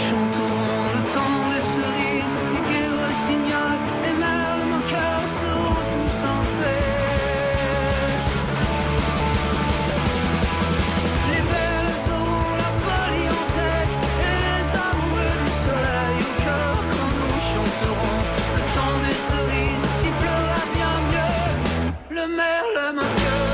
chanterons le temps des cerises, les gueux rossignols, les mères de mon cœur seront tous en fête. Les belles auront la folie en tête, et les amoureux du soleil au cœur quand nous chanterons le temps des cerises, sifflera bien mieux le merle moqueur.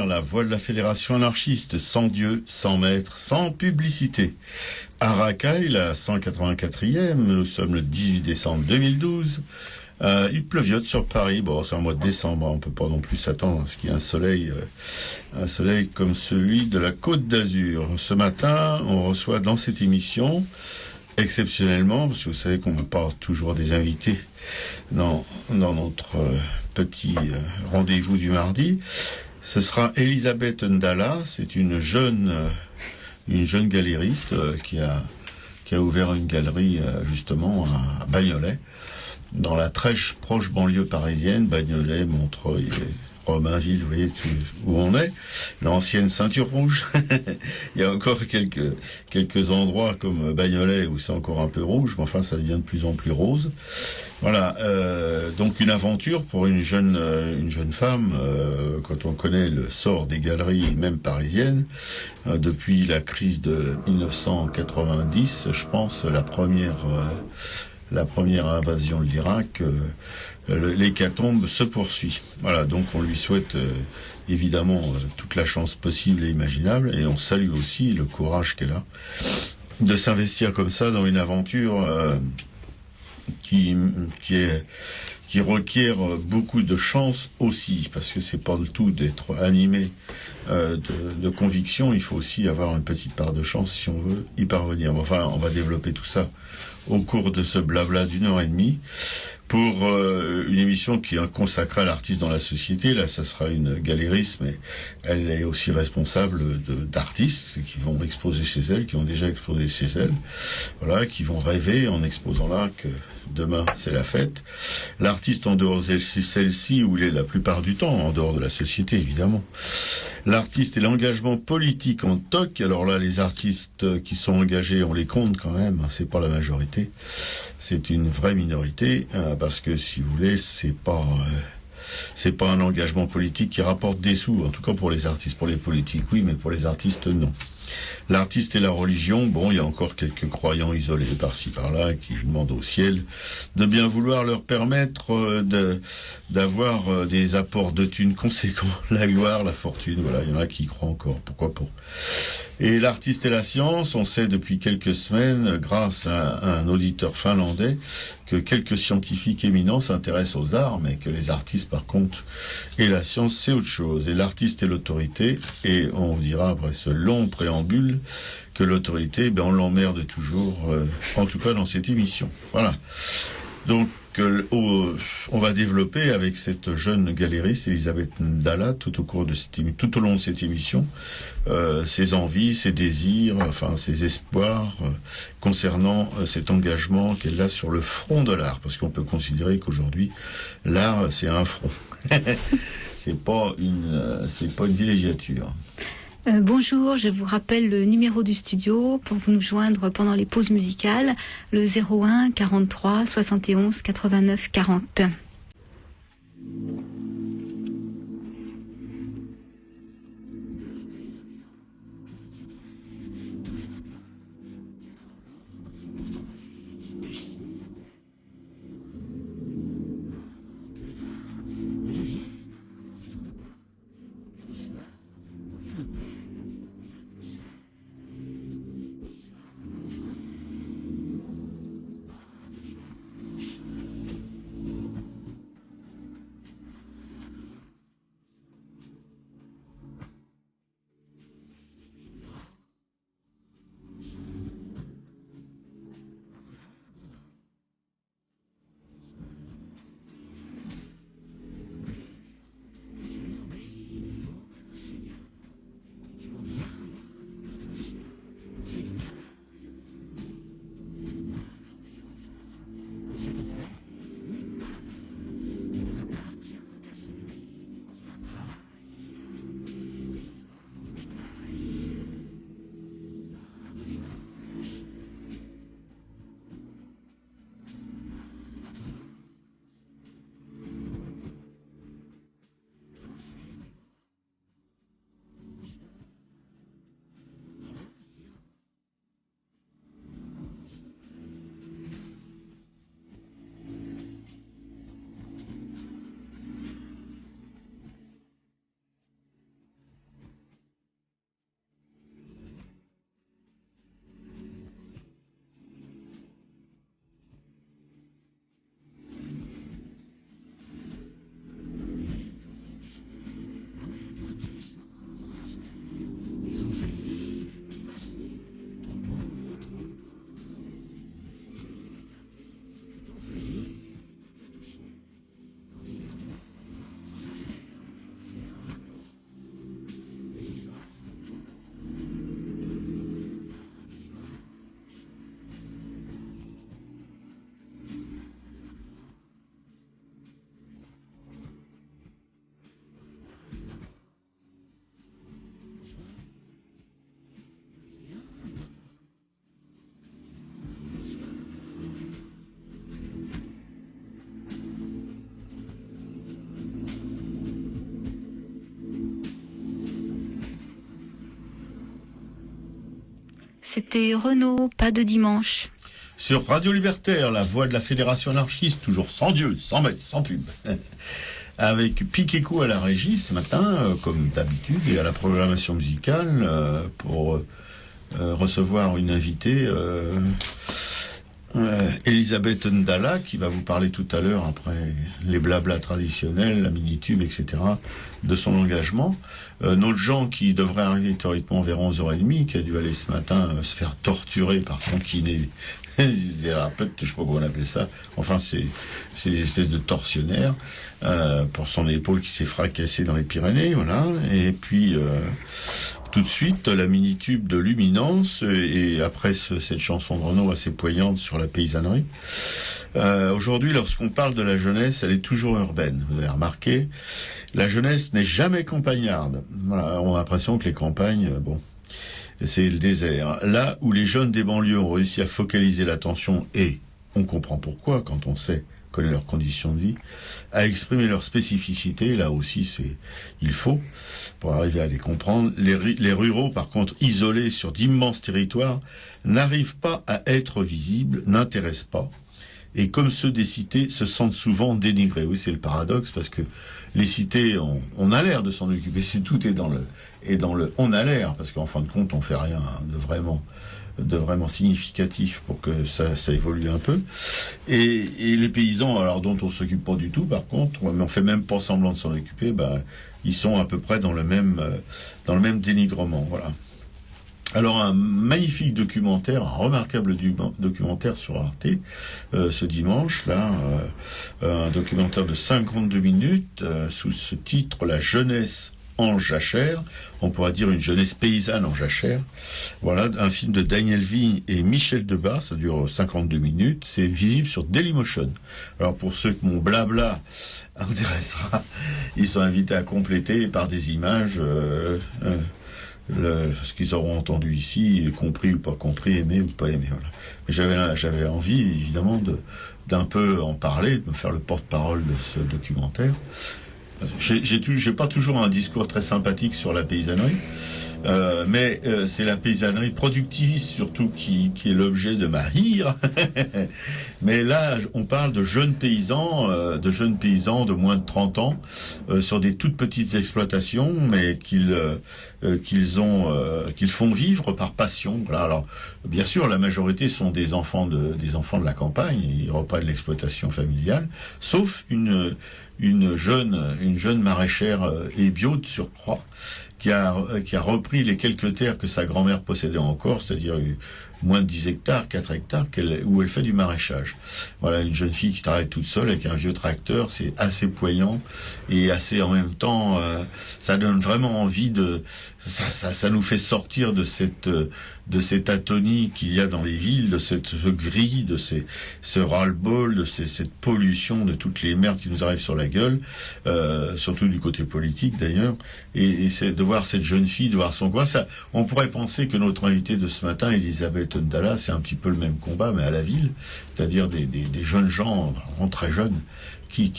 La voix de la fédération anarchiste, sans Dieu, sans maître, sans publicité. À Racaille, la 184e, nous sommes le 18 décembre 2012. Il pleuviote sur Paris. Bon, c'est un mois de décembre, on peut pas non plus s'attendre à ce qu'il y ait un soleil comme celui de la Côte d'Azur. Ce matin, on reçoit dans cette émission, exceptionnellement, parce que vous savez qu'on n'a pas toujours des invités dans notre petit rendez-vous du mardi. Ce sera Elisabeth Ndala, c'est une jeune galériste qui a ouvert une galerie justement à Bagnolet, dans la très proche banlieue parisienne, Bagnolet, Montreuil, Romainville, vous voyez où on est, l'ancienne ceinture rouge. Il y a encore quelques endroits comme Bagnolet où c'est encore un peu rouge, mais enfin ça devient de plus en plus rose. Voilà, donc une aventure pour une jeune femme, quand on connaît le sort des galeries, même parisiennes, depuis la crise de 1990, je pense, la première invasion de l'Irak, l'hécatombe se poursuit. Voilà, donc on lui souhaite évidemment toute la chance possible et imaginable, et on salue aussi le courage qu'elle a de s'investir comme ça dans une aventure qui requiert beaucoup de chance aussi, parce que c'est pas du tout d'être animé de conviction, il faut aussi avoir une petite part de chance si on veut y parvenir. Enfin, on va développer tout ça au cours de ce blabla d'1h30 pour une émission qui est consacrée à l'artiste dans la société. Là, ça sera une galériste, mais elle est aussi responsable d'artistes qui vont exposer chez elle, qui ont déjà exposé chez elle, voilà, qui vont rêver en exposant là que demain c'est la fête. L'artiste en dehors de celle-ci, où il est la plupart du temps, en dehors de la société évidemment. L'artiste et l'engagement politique en toc. Alors là, les artistes qui sont engagés, on les compte quand même, hein, c'est pas la majorité. C'est une vraie minorité, parce que si vous voulez, c'est pas un engagement politique qui rapporte des sous, en tout cas pour les artistes. Pour les politiques, oui, mais pour les artistes, non. L'artiste et la religion, bon, il y a encore quelques croyants isolés par-ci par-là qui demandent au ciel de bien vouloir leur permettre d'avoir des apports de thunes conséquents, la gloire, la fortune, voilà, il y en a qui y croient encore, pourquoi pas. Et l'artiste et la science, on sait depuis quelques semaines, grâce à un auditeur finlandais, que quelques scientifiques éminents s'intéressent aux arts, mais que les artistes, par contre, et la science, c'est autre chose. Et l'artiste est l'autorité, et on dira après ce long préambule que l'autorité, on l'emmerde toujours, en tout cas dans cette émission. Voilà. Donc, on va développer avec cette jeune galériste, Elisabeth Ndala, tout au long de cette émission, ses envies, ses désirs, enfin ses espoirs concernant cet engagement qu'elle a sur le front de l'art, parce qu'on peut considérer qu'aujourd'hui l'art c'est un front, c'est pas une villégiature. Bonjour, je vous rappelle le numéro du studio pour nous joindre pendant les pauses musicales, le 01 43 71 89 40. C'était Renaud, pas de dimanche. Sur Radio Libertaire, la voix de la Fédération anarchiste, toujours sans Dieu, sans maître, sans pub. Avec Piqueco à la régie ce matin, comme d'habitude, et à la programmation musicale, pour recevoir une invitée, Elisabeth Ndala, qui va vous parler tout à l'heure, après les blablas traditionnels, la mini-tube, etc., de son engagement. Notre Jean, qui devrait arriver théoriquement vers 11h30, qui a dû aller ce matin se faire torturer par son kiné, thérapeute, je sais pas comment on appelle ça, enfin c'est des espèces de tortionnaires, pour son épaule qui s'est fracassée dans les Pyrénées, voilà, et puis tout de suite la mini-tube de Luminance, et après cette chanson de Renaud assez poignante sur la paysannerie. Aujourd'hui, lorsqu'on parle de la jeunesse, elle est toujours urbaine, vous avez remarqué, la jeunesse n'est jamais campagnarde. Voilà, on a l'impression que les campagnes, c'est le désert. Là où les jeunes des banlieues ont réussi à focaliser l'attention, et on comprend pourquoi quand connaît leurs conditions de vie, à exprimer leurs spécificités. Là aussi, il faut, pour arriver à les comprendre. Les ruraux, par contre, isolés sur d'immenses territoires, n'arrivent pas à être visibles, n'intéressent pas. Et comme ceux des cités se sentent souvent dénigrés. Oui, c'est le paradoxe, parce que les cités, on a l'air de s'en occuper. Si tout est dans le on a l'air, parce qu'en fin de compte, on fait rien de vraiment significatif pour que ça évolue un peu. Et les paysans, alors dont on s'occupe pas du tout, par contre, mais on fait même pas semblant de s'en occuper, ils sont à peu près dans le même dénigrement, voilà. Alors un magnifique documentaire, un remarquable documentaire sur Arte ce dimanche, là, un documentaire de 52 minutes sous ce titre La jeunesse en jachère, on pourrait dire une jeunesse paysanne en jachère. Voilà, un film de Daniel Vigne et Michel Debat, ça dure 52 minutes, c'est visible sur Dailymotion. Alors pour ceux que mon blabla intéressera, ils sont invités à compléter par des images ce qu'ils auront entendu ici, compris ou pas compris, aimé ou pas aimé. Voilà. Mais j'avais envie, évidemment, d'un peu en parler, de me faire le porte-parole de ce documentaire. J'ai pas toujours un discours très sympathique sur la paysannerie, mais c'est la paysannerie productiviste surtout qui est l'objet de ma hire. Mais là, on parle de jeunes paysans de moins de 30 ans sur des toutes petites exploitations, mais qu'ils font vivre par passion. Voilà. Alors, bien sûr, la majorité sont des enfants de la campagne, ils reprennent l'exploitation familiale, sauf une jeune maraîchère et bio de surcroît, qui a repris les quelques terres que sa grand-mère possédait encore, c'est-à-dire moins de 10 hectares, 4 hectares, où elle fait du maraîchage. Voilà, une jeune fille qui travaille toute seule avec un vieux tracteur, c'est assez poignant et assez en même temps, ça donne vraiment envie ça nous fait sortir de cette atonie qu'il y a dans les villes, de ce gris, de ce ras-le-bol, de cette pollution, de toutes les merdes qui nous arrivent sur la gueule, surtout du côté politique d'ailleurs, et c'est de voir cette jeune fille, de voir son coin. Ça, on pourrait penser que notre invitée de ce matin, Elisabeth Ndala, c'est un petit peu le même combat, mais à la ville, c'est-à-dire des jeunes gens, vraiment très jeunes, qui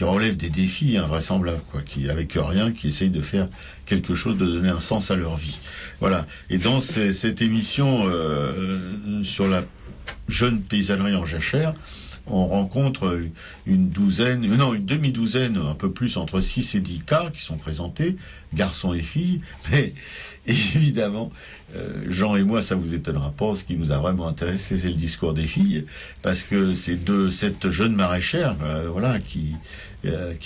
relèvent des défis invraisemblables, qui avec rien, qui essayent de faire quelque chose, de donner un sens à leur vie. Voilà. Et dans cette émission sur la jeune paysannerie en jachère, on rencontre une demi-douzaine, un peu plus, entre 6 et 10 cas qui sont présentés, garçons et filles, mais évidemment, Jean et moi, ça vous étonnera pas, ce qui nous a vraiment intéressé, c'est le discours des filles, parce que c'est cette jeune maraîchère, qui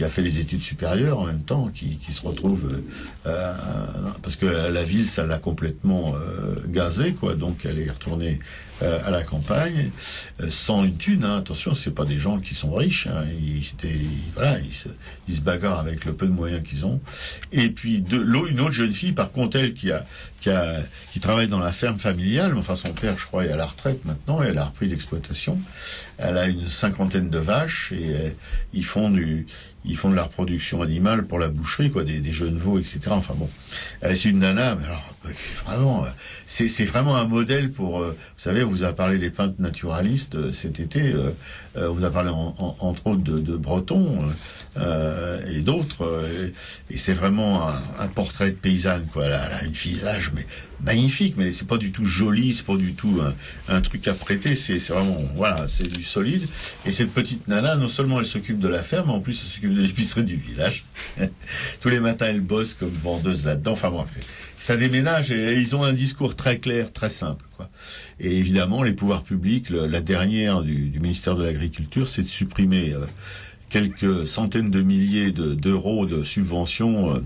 a fait les études supérieures en même temps, qui se retrouve, parce que la ville, ça l'a complètement gazée, donc elle est retournée à la campagne, sans une thune, attention, c'est pas des gens qui sont riches, ils se bagarrent avec le peu de moyens qu'ils ont. Et puis une autre jeune fille, par contre, elle qui travaille dans la ferme familiale, enfin son père, je crois, est à la retraite maintenant, elle a repris l'exploitation. Elle a une 50aine de vaches et ils font de la reproduction animale pour la boucherie, des jeunes veaux, etc. Enfin bon, c'est une nana, mais alors vraiment, c'est vraiment un modèle pour. Vous savez, on vous a parlé des peintres naturalistes cet été. On vous a parlé entre autres de Breton et d'autres. Et c'est vraiment un portrait de paysanne, Elle a un visage mais magnifique, mais c'est pas du tout joli, c'est pas du tout un truc à prêter. C'est vraiment, c'est du solide. Et cette petite nana, non seulement elle s'occupe de la ferme, mais en plus elle s'occupe de l'épicerie du village. Tous les matins, elle bosse comme vendeuse là-dedans. Enfin bon, ça déménage et ils ont un discours très clair, très simple, Et évidemment, les pouvoirs publics, la dernière du ministère de l'Agriculture, c'est de supprimer quelques centaines de milliers d'euros de subventions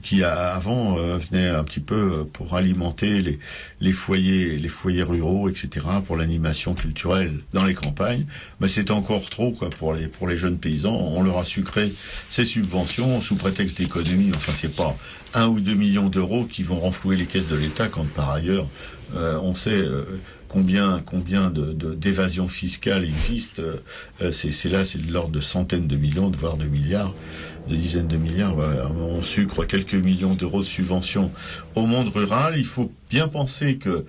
qui avant venait un petit peu pour alimenter les foyers ruraux, etc., pour l'animation culturelle dans les campagnes. Mais c'est encore trop pour les jeunes paysans. On leur a sucré ces subventions sous prétexte d'économie. Enfin, c'est pas 1 ou 2 millions d'euros qui vont renflouer les caisses de l'État, quand par ailleurs on sait combien d'évasion fiscale existe. C'est de l'ordre de centaines de millions, voire de milliards. dizaines de milliards, voilà. On sucre quelques millions d'euros de subventions au monde rural. Il faut bien penser que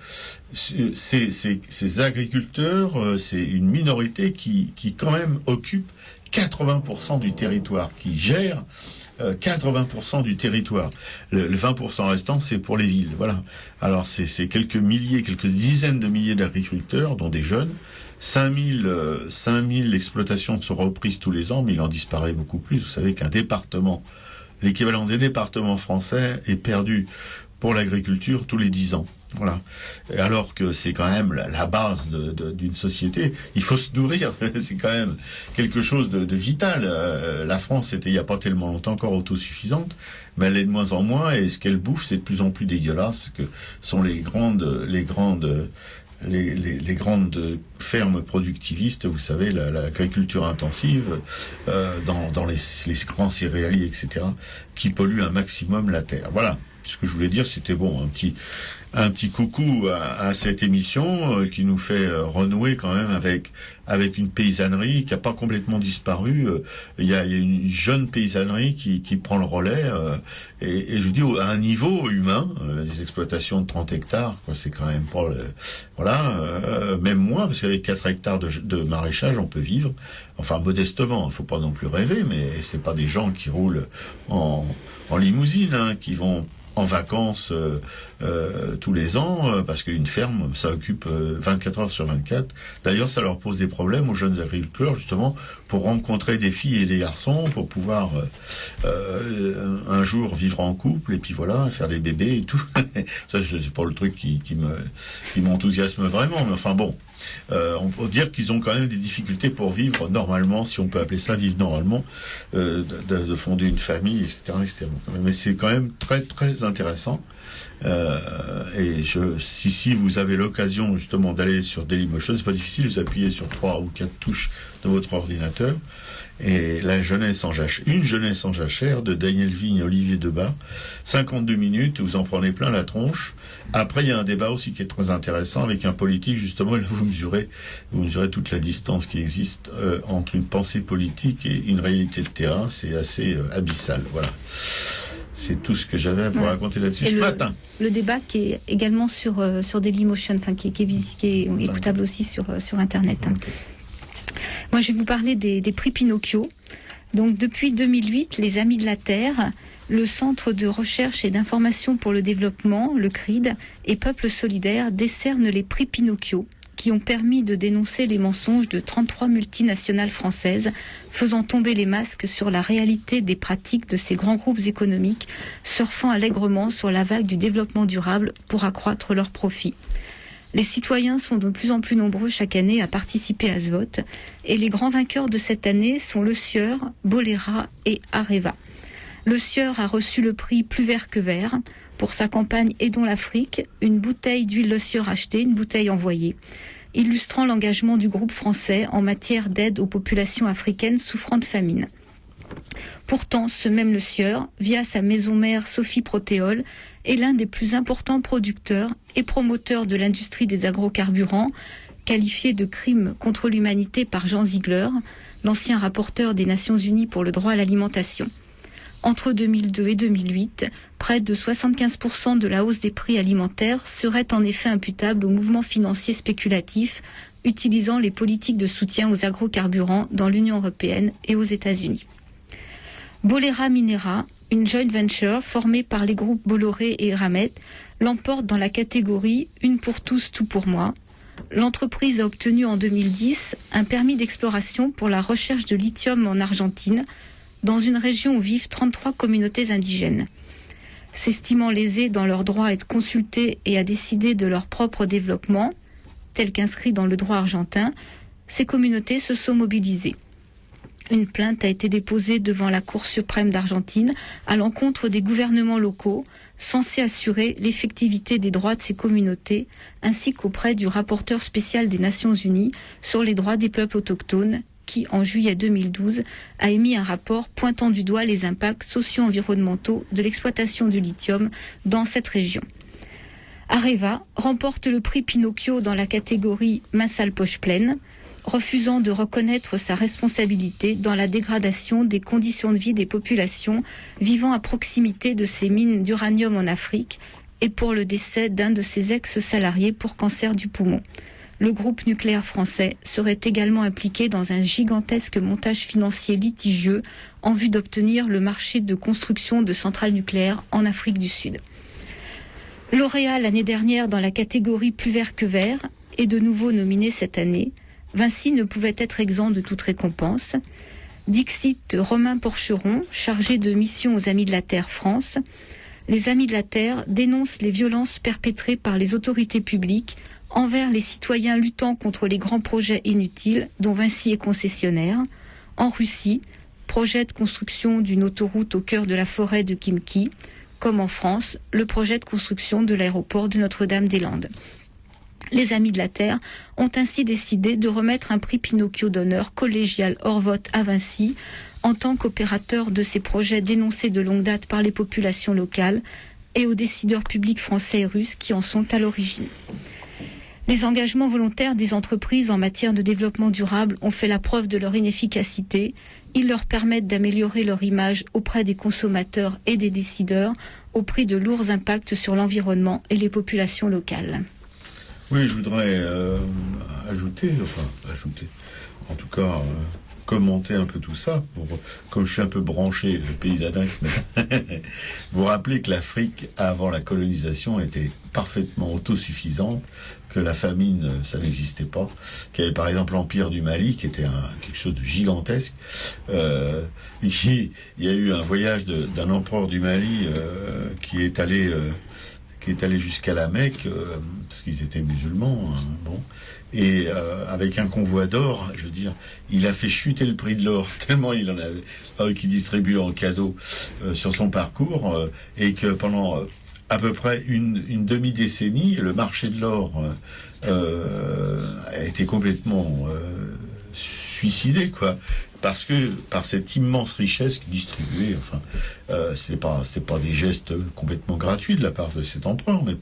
ces agriculteurs, c'est une minorité qui quand même occupe 80% du territoire, qui gère 80% du territoire. Le 20% restant, c'est pour les villes. Voilà. Alors, c'est quelques dizaines de milliers d'agriculteurs, dont des jeunes. 5000 exploitations sont reprises tous les ans, mais il en disparaît beaucoup plus. Vous savez qu'un département, l'équivalent des départements français, est perdu pour l'agriculture tous les 10 ans. Voilà. Alors que c'est quand même la base d'une société. Il faut se nourrir. C'est quand même quelque chose de vital. La France était il n'y a pas tellement longtemps encore autosuffisante, mais elle est de moins en moins, et ce qu'elle bouffe, c'est de plus en plus dégueulasse, parce que ce sont les grandes fermes productivistes, vous savez, l'agriculture intensive, dans les grands céréaliers, etc., qui polluent un maximum la terre. Voilà. Ce que je voulais dire, c'était bon, un petit coucou à cette émission qui nous fait renouer quand même avec une paysannerie qui a pas complètement disparu. Il y a une jeune paysannerie qui prend le relais, et je vous dis à un niveau humain, des exploitations de 30 hectares, quoi, c'est quand même pas même moins, parce qu'avec 4 hectares de maraîchage, on peut vivre, enfin modestement, il faut pas non plus rêver, mais c'est pas des gens qui roulent en limousine, hein, qui vont en vacances tous les ans, parce qu'une ferme, ça occupe 24 heures sur 24. D'ailleurs, ça leur pose des problèmes aux jeunes agriculteurs, justement, pour rencontrer des filles et des garçons, pour pouvoir un jour vivre en couple, et puis voilà, faire des bébés et tout. Ça, c'est pas le truc qui m'enthousiasme vraiment, mais enfin bon. On peut dire qu'ils ont quand même des difficultés pour vivre normalement, si on peut appeler ça vivre normalement, de fonder une famille, etc. Mais c'est quand même très très intéressant. Et si vous avez l'occasion justement d'aller sur Dailymotion, c'est pas difficile, vous appuyez sur 3 ou 4 touches de votre ordinateur, et une jeunesse en jachère de Daniel Vigne et Olivier Debat, 52 minutes, vous en prenez plein la tronche. Après, il y a un débat aussi qui est très intéressant avec un politique, justement, et là vous mesurez toute la distance qui existe entre une pensée politique et une réalité de terrain. C'est assez abyssal. Voilà. C'est tout ce que j'avais à vous raconter là-dessus ce matin. Le débat qui est également sur Dailymotion, enfin qui est écoutable aussi sur Internet. Hein. Okay. Moi, je vais vous parler des prix Pinocchio. Donc, depuis 2008, les Amis de la Terre, le Centre de recherche et d'information pour le développement, le CRID, et Peuple solidaire décernent les prix Pinocchio, qui ont permis de dénoncer les mensonges de 33 multinationales françaises, faisant tomber les masques sur la réalité des pratiques de ces grands groupes économiques, surfant allègrement sur la vague du développement durable pour accroître leurs profits. Les citoyens sont de plus en plus nombreux chaque année à participer à ce vote, et les grands vainqueurs de cette année sont Le Sieur, Boléra et Areva. Le Sieur a reçu le prix Plus vert que vert pour sa campagne Aidons l'Afrique, une bouteille d'huile Le Sieur achetée, une bouteille envoyée, illustrant l'engagement du groupe français en matière d'aide aux populations africaines souffrant de famine. Pourtant, ce même Le Sieur, via sa maison mère Sophie Protéol, est l'un des plus importants producteurs et promoteurs de l'industrie des agrocarburants, qualifié de crime contre l'humanité par Jean Ziegler, l'ancien rapporteur des Nations Unies pour le droit à l'alimentation. Entre 2002 et 2008, près de 75% de la hausse des prix alimentaires serait en effet imputable aux mouvements financiers spéculatifs utilisant les politiques de soutien aux agrocarburants dans l'Union européenne et aux États-Unis. Boléra Minera, une joint venture formée par les groupes Bolloré et Eramet, l'emporte dans la catégorie « Une pour tous, tout pour moi ». L'entreprise a obtenu en 2010 un permis d'exploration pour la recherche de lithium en Argentine, dans une région où vivent 33 communautés indigènes. S'estimant lésées dans leur droit à être consultées et à décider de leur propre développement, tel qu'inscrit dans le droit argentin, ces communautés se sont mobilisées. Une plainte a été déposée devant la Cour suprême d'Argentine à l'encontre des gouvernements locaux, censés assurer l'effectivité des droits de ces communautés, ainsi qu'auprès du rapporteur spécial des Nations Unies sur les droits des peuples autochtones, qui, en juillet 2012, a émis un rapport pointant du doigt les impacts socio-environnementaux de l'exploitation du lithium dans cette région. Areva remporte le prix Pinocchio dans la catégorie Main sale poche pleine. refusant de reconnaître sa responsabilité dans la dégradation des conditions de vie des populations vivant à proximité de ces mines d'uranium en Afrique et pour le décès d'un de ses ex-salariés pour cancer du poumon. Le groupe nucléaire français serait également impliqué dans un gigantesque montage financier litigieux en vue d'obtenir le marché de construction de centrales nucléaires en Afrique du Sud. Lauréat l'année dernière dans la catégorie Plus vert que vert et de nouveau nominé cette année, Vinci ne pouvait être exempt de toute récompense. Dixit Romain Porcheron, chargé de mission aux Amis de la Terre France, les Amis de la Terre dénoncent les violences perpétrées par les autorités publiques envers les citoyens luttant contre les grands projets inutiles dont Vinci est concessionnaire. En Russie, projet de construction d'une autoroute au cœur de la forêt de Khimki, comme en France, le projet de construction de l'aéroport de Notre-Dame-des-Landes. Les Amis de la Terre ont ainsi décidé de remettre un prix Pinocchio d'honneur collégial hors vote à Vinci en tant qu'opérateur de ces projets dénoncés de longue date par les populations locales et aux décideurs publics français et russes qui en sont à l'origine. Les engagements volontaires des entreprises en matière de développement durable ont fait la preuve de leur inefficacité. Ils leur permettent d'améliorer leur image auprès des consommateurs et des décideurs au prix de lourds impacts sur l'environnement et les populations locales. Oui, je voudrais ajouter, en tout cas, commenter un peu tout ça, comme je suis un peu branché paysannisme, vous rappelez que l'Afrique, avant la colonisation, était parfaitement autosuffisante, que la famine, ça n'existait pas, qu'il y avait par exemple l'Empire du Mali, qui était quelque chose de gigantesque. Il y a eu un voyage d'un empereur du Mali qui est allé jusqu'à la Mecque, parce qu'ils étaient musulmans, hein, bon. Et avec un convoi d'or, je veux dire, il a fait chuter le prix de l'or tellement il en avait qu'il distribuait en cadeau sur son parcours, et que pendant à peu près une demi-décennie, le marché de l'or a été complètement suicidé, quoi. Parce que par cette immense richesse distribuée, enfin, c'est pas des gestes complètement gratuits de la part de cet empereur, mais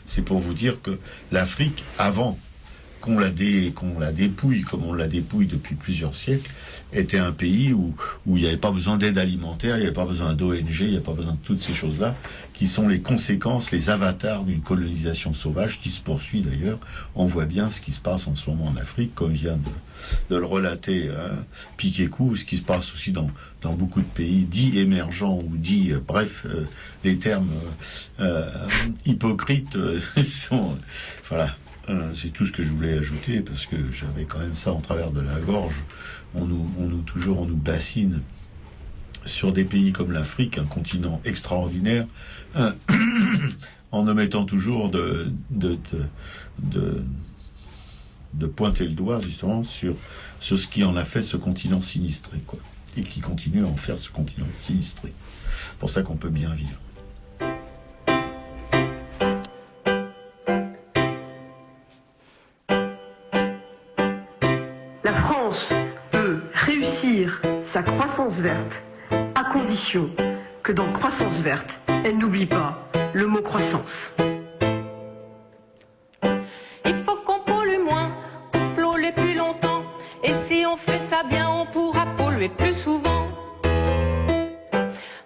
c'est pour vous dire que l'Afrique, avant qu'on la dépouille comme on la dépouille depuis plusieurs siècles, était un pays où il n'y avait pas besoin d'aide alimentaire, il n'y avait pas besoin d'ONG, il n'y avait pas besoin de toutes ces choses-là, qui sont les conséquences, les avatars d'une colonisation sauvage qui se poursuit d'ailleurs. On voit bien ce qui se passe en ce moment en Afrique, comme vient de le relater Piquet-Cou, ce qui se passe aussi dans beaucoup de pays dits émergents ou dits, les termes hypocrites sont... Voilà. C'est tout ce que je voulais ajouter, parce que j'avais quand même ça en travers de la gorge. On nous bassine sur des pays comme l'Afrique, un continent extraordinaire, en omettant toujours de pointer le doigt justement sur ce qui en a fait ce continent sinistré, quoi, et qui continue à en faire ce continent sinistré. C'est pour ça qu'on peut bien vivre. La France peut réussir sa croissance verte à condition que dans croissance verte, elle n'oublie pas le mot croissance. Il faut qu'on pollue moins pour polluer plus longtemps. Et si on fait ça bien, on pourra polluer plus souvent.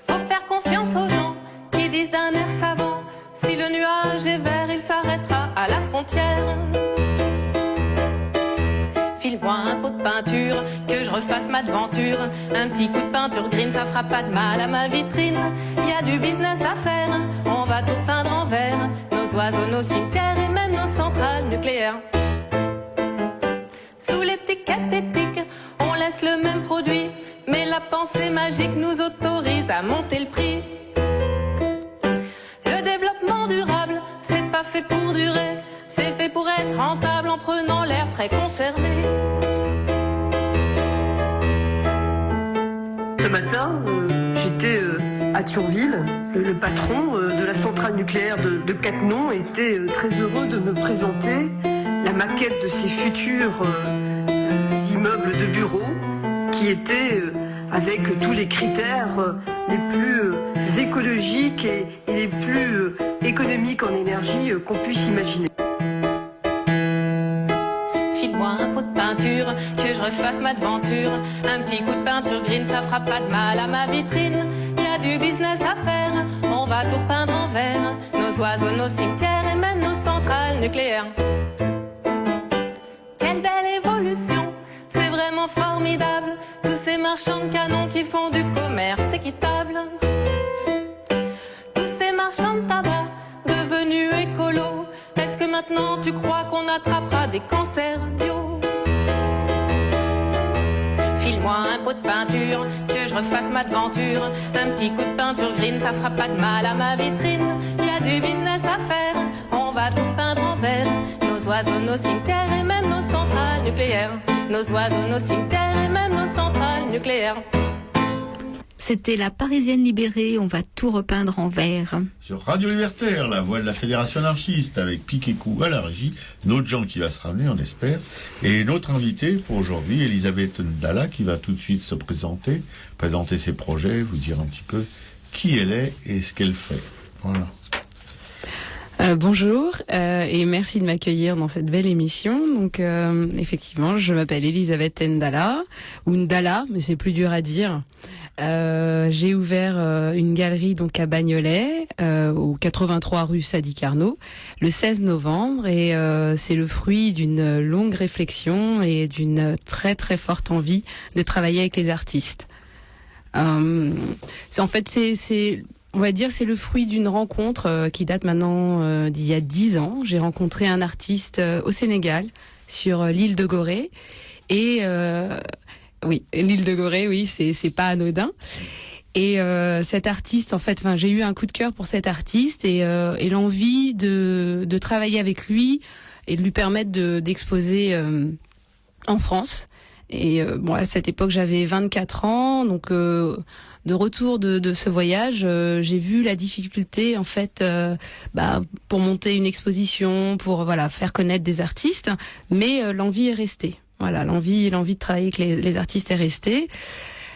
Faut faire confiance aux gens qui disent d'un air savant: si le nuage est vert, il s'arrêtera à la frontière. File-moi un pot de peinture, que je refasse ma devanture. Un petit coup de peinture green, ça fera pas de mal à ma vitrine. Y a du business à faire, on va tout peindre en vert. Nos oiseaux, nos cimetières et même nos centrales nucléaires. Sous l'étiquette éthique, on laisse le même produit, mais la pensée magique nous autorise à monter le prix. Le développement durable, c'est pas fait pour durer, c'est fait pour être rentable en prenant l'air très concerné. Ce matin, j'étais à Thionville. Le patron de la centrale nucléaire de Cattenom était très heureux de me présenter la maquette de ses futurs immeubles de bureaux qui étaient avec tous les critères les plus écologiques et les plus économiques en énergie qu'on puisse imaginer. File-moi un pot de peinture, peinture, que je refasse ma devanture. Un petit coup de peinture green, ça fera pas de mal à ma vitrine. Y a du business à faire, on va tout repeindre en vert. Nos oiseaux, nos cimetières et même nos centrales nucléaires. Quelle belle évolution, c'est vraiment formidable. Tous ces marchands de canons qui font du commerce équitable. Tous ces marchands de tabac devenus écolos. Est-ce que maintenant tu crois qu'on attrapera des cancers bio? File-moi un pot de peinture, que je refasse ma devanture. Un petit coup de peinture green, ça fera pas de mal à ma vitrine. Y a du business à faire, on va tout peindre en vert. Nos oiseaux, nos cimetières et même nos centrales nucléaires. Nos oiseaux, nos cimetières et même nos centrales nucléaires. C'était la Parisienne libérée, on va tout repeindre en vert. Sur Radio Libertaire, la voix de la Fédération anarchiste, avec Piquet-Cou à la régie, notre Jean qui va se ramener, on espère, et notre invitée pour aujourd'hui, Elisabeth Ndala, qui va tout de suite se présenter ses projets, vous dire un petit peu qui elle est et ce qu'elle fait. Voilà. Bonjour et merci de m'accueillir dans cette belle émission. Donc effectivement, je m'appelle Elisabeth Ndala ou Ndala, mais c'est plus dur à dire. J'ai ouvert une galerie donc à Bagnolet, au 83 rue Sadi Carnot, le 16 novembre et c'est le fruit d'une longue réflexion et d'une très très forte envie de travailler avec les artistes. C'est on va dire c'est le fruit d'une rencontre qui date maintenant d'il y a 10 ans. J'ai rencontré un artiste au Sénégal sur l'île de Gorée et oui, l'île de Gorée, oui, c'est pas anodin. Et cet artiste, en fait, j'ai eu un coup de cœur pour cet artiste et l'envie de travailler avec lui et de lui permettre d'exposer en France. Et bon, à cette époque, j'avais 24 ans, donc de retour de ce voyage, j'ai vu la difficulté en fait pour monter une exposition, pour faire connaître des artistes, mais l'envie est restée. Voilà, l'envie de travailler avec les artistes est restée.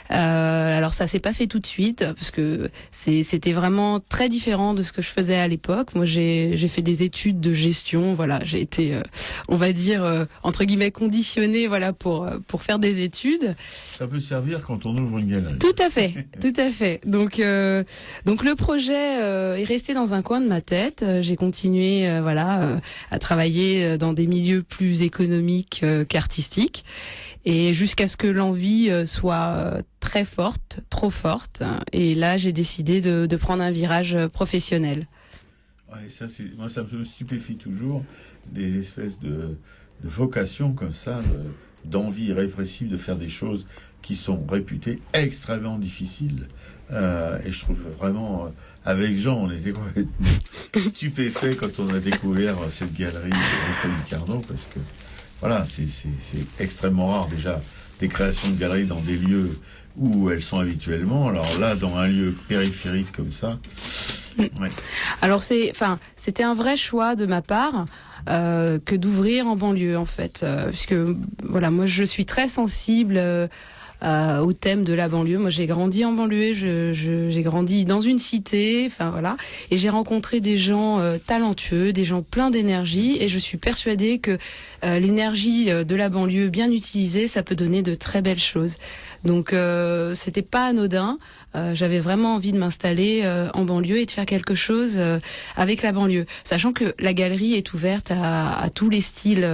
Alors ça s'est pas fait tout de suite parce que c'était vraiment très différent de ce que je faisais à l'époque. Moi j'ai fait des études de gestion, voilà, j'ai été on va dire entre guillemets conditionnée pour faire des études. Ça peut servir quand on ouvre une galerie. Tout à fait, tout à fait. Donc le projet est resté dans un coin de ma tête. J'ai continué à travailler dans des milieux plus économiques qu'artistiques. Et jusqu'à ce que l'envie soit très forte, trop forte. Et là, j'ai décidé de prendre un virage professionnel. Ouais, ça me stupéfie toujours, des espèces de vocations comme ça, d'envie irrépressible de faire des choses qui sont réputées extrêmement difficiles. Et je trouve vraiment, avec Jean, on était complètement stupéfaits quand on a découvert cette galerie de Sadi Carnot, parce que voilà, c'est extrêmement rare déjà des créations de galeries dans des lieux où elles sont habituellement. Alors là, dans un lieu périphérique comme ça. Ouais. Alors c'était un vrai choix de ma part que d'ouvrir en banlieue en fait, puisque voilà, moi je suis très sensible au thème de la banlieue. Moi, j'ai grandi en banlieue, j'ai grandi dans une cité, et j'ai rencontré des gens talentueux, des gens pleins d'énergie, et je suis persuadée que l'énergie de la banlieue bien utilisée, ça peut donner de très belles choses. Donc, c'était pas anodin. J'avais vraiment envie de m'installer en banlieue et de faire quelque chose avec la banlieue, sachant que la galerie est ouverte à tous les styles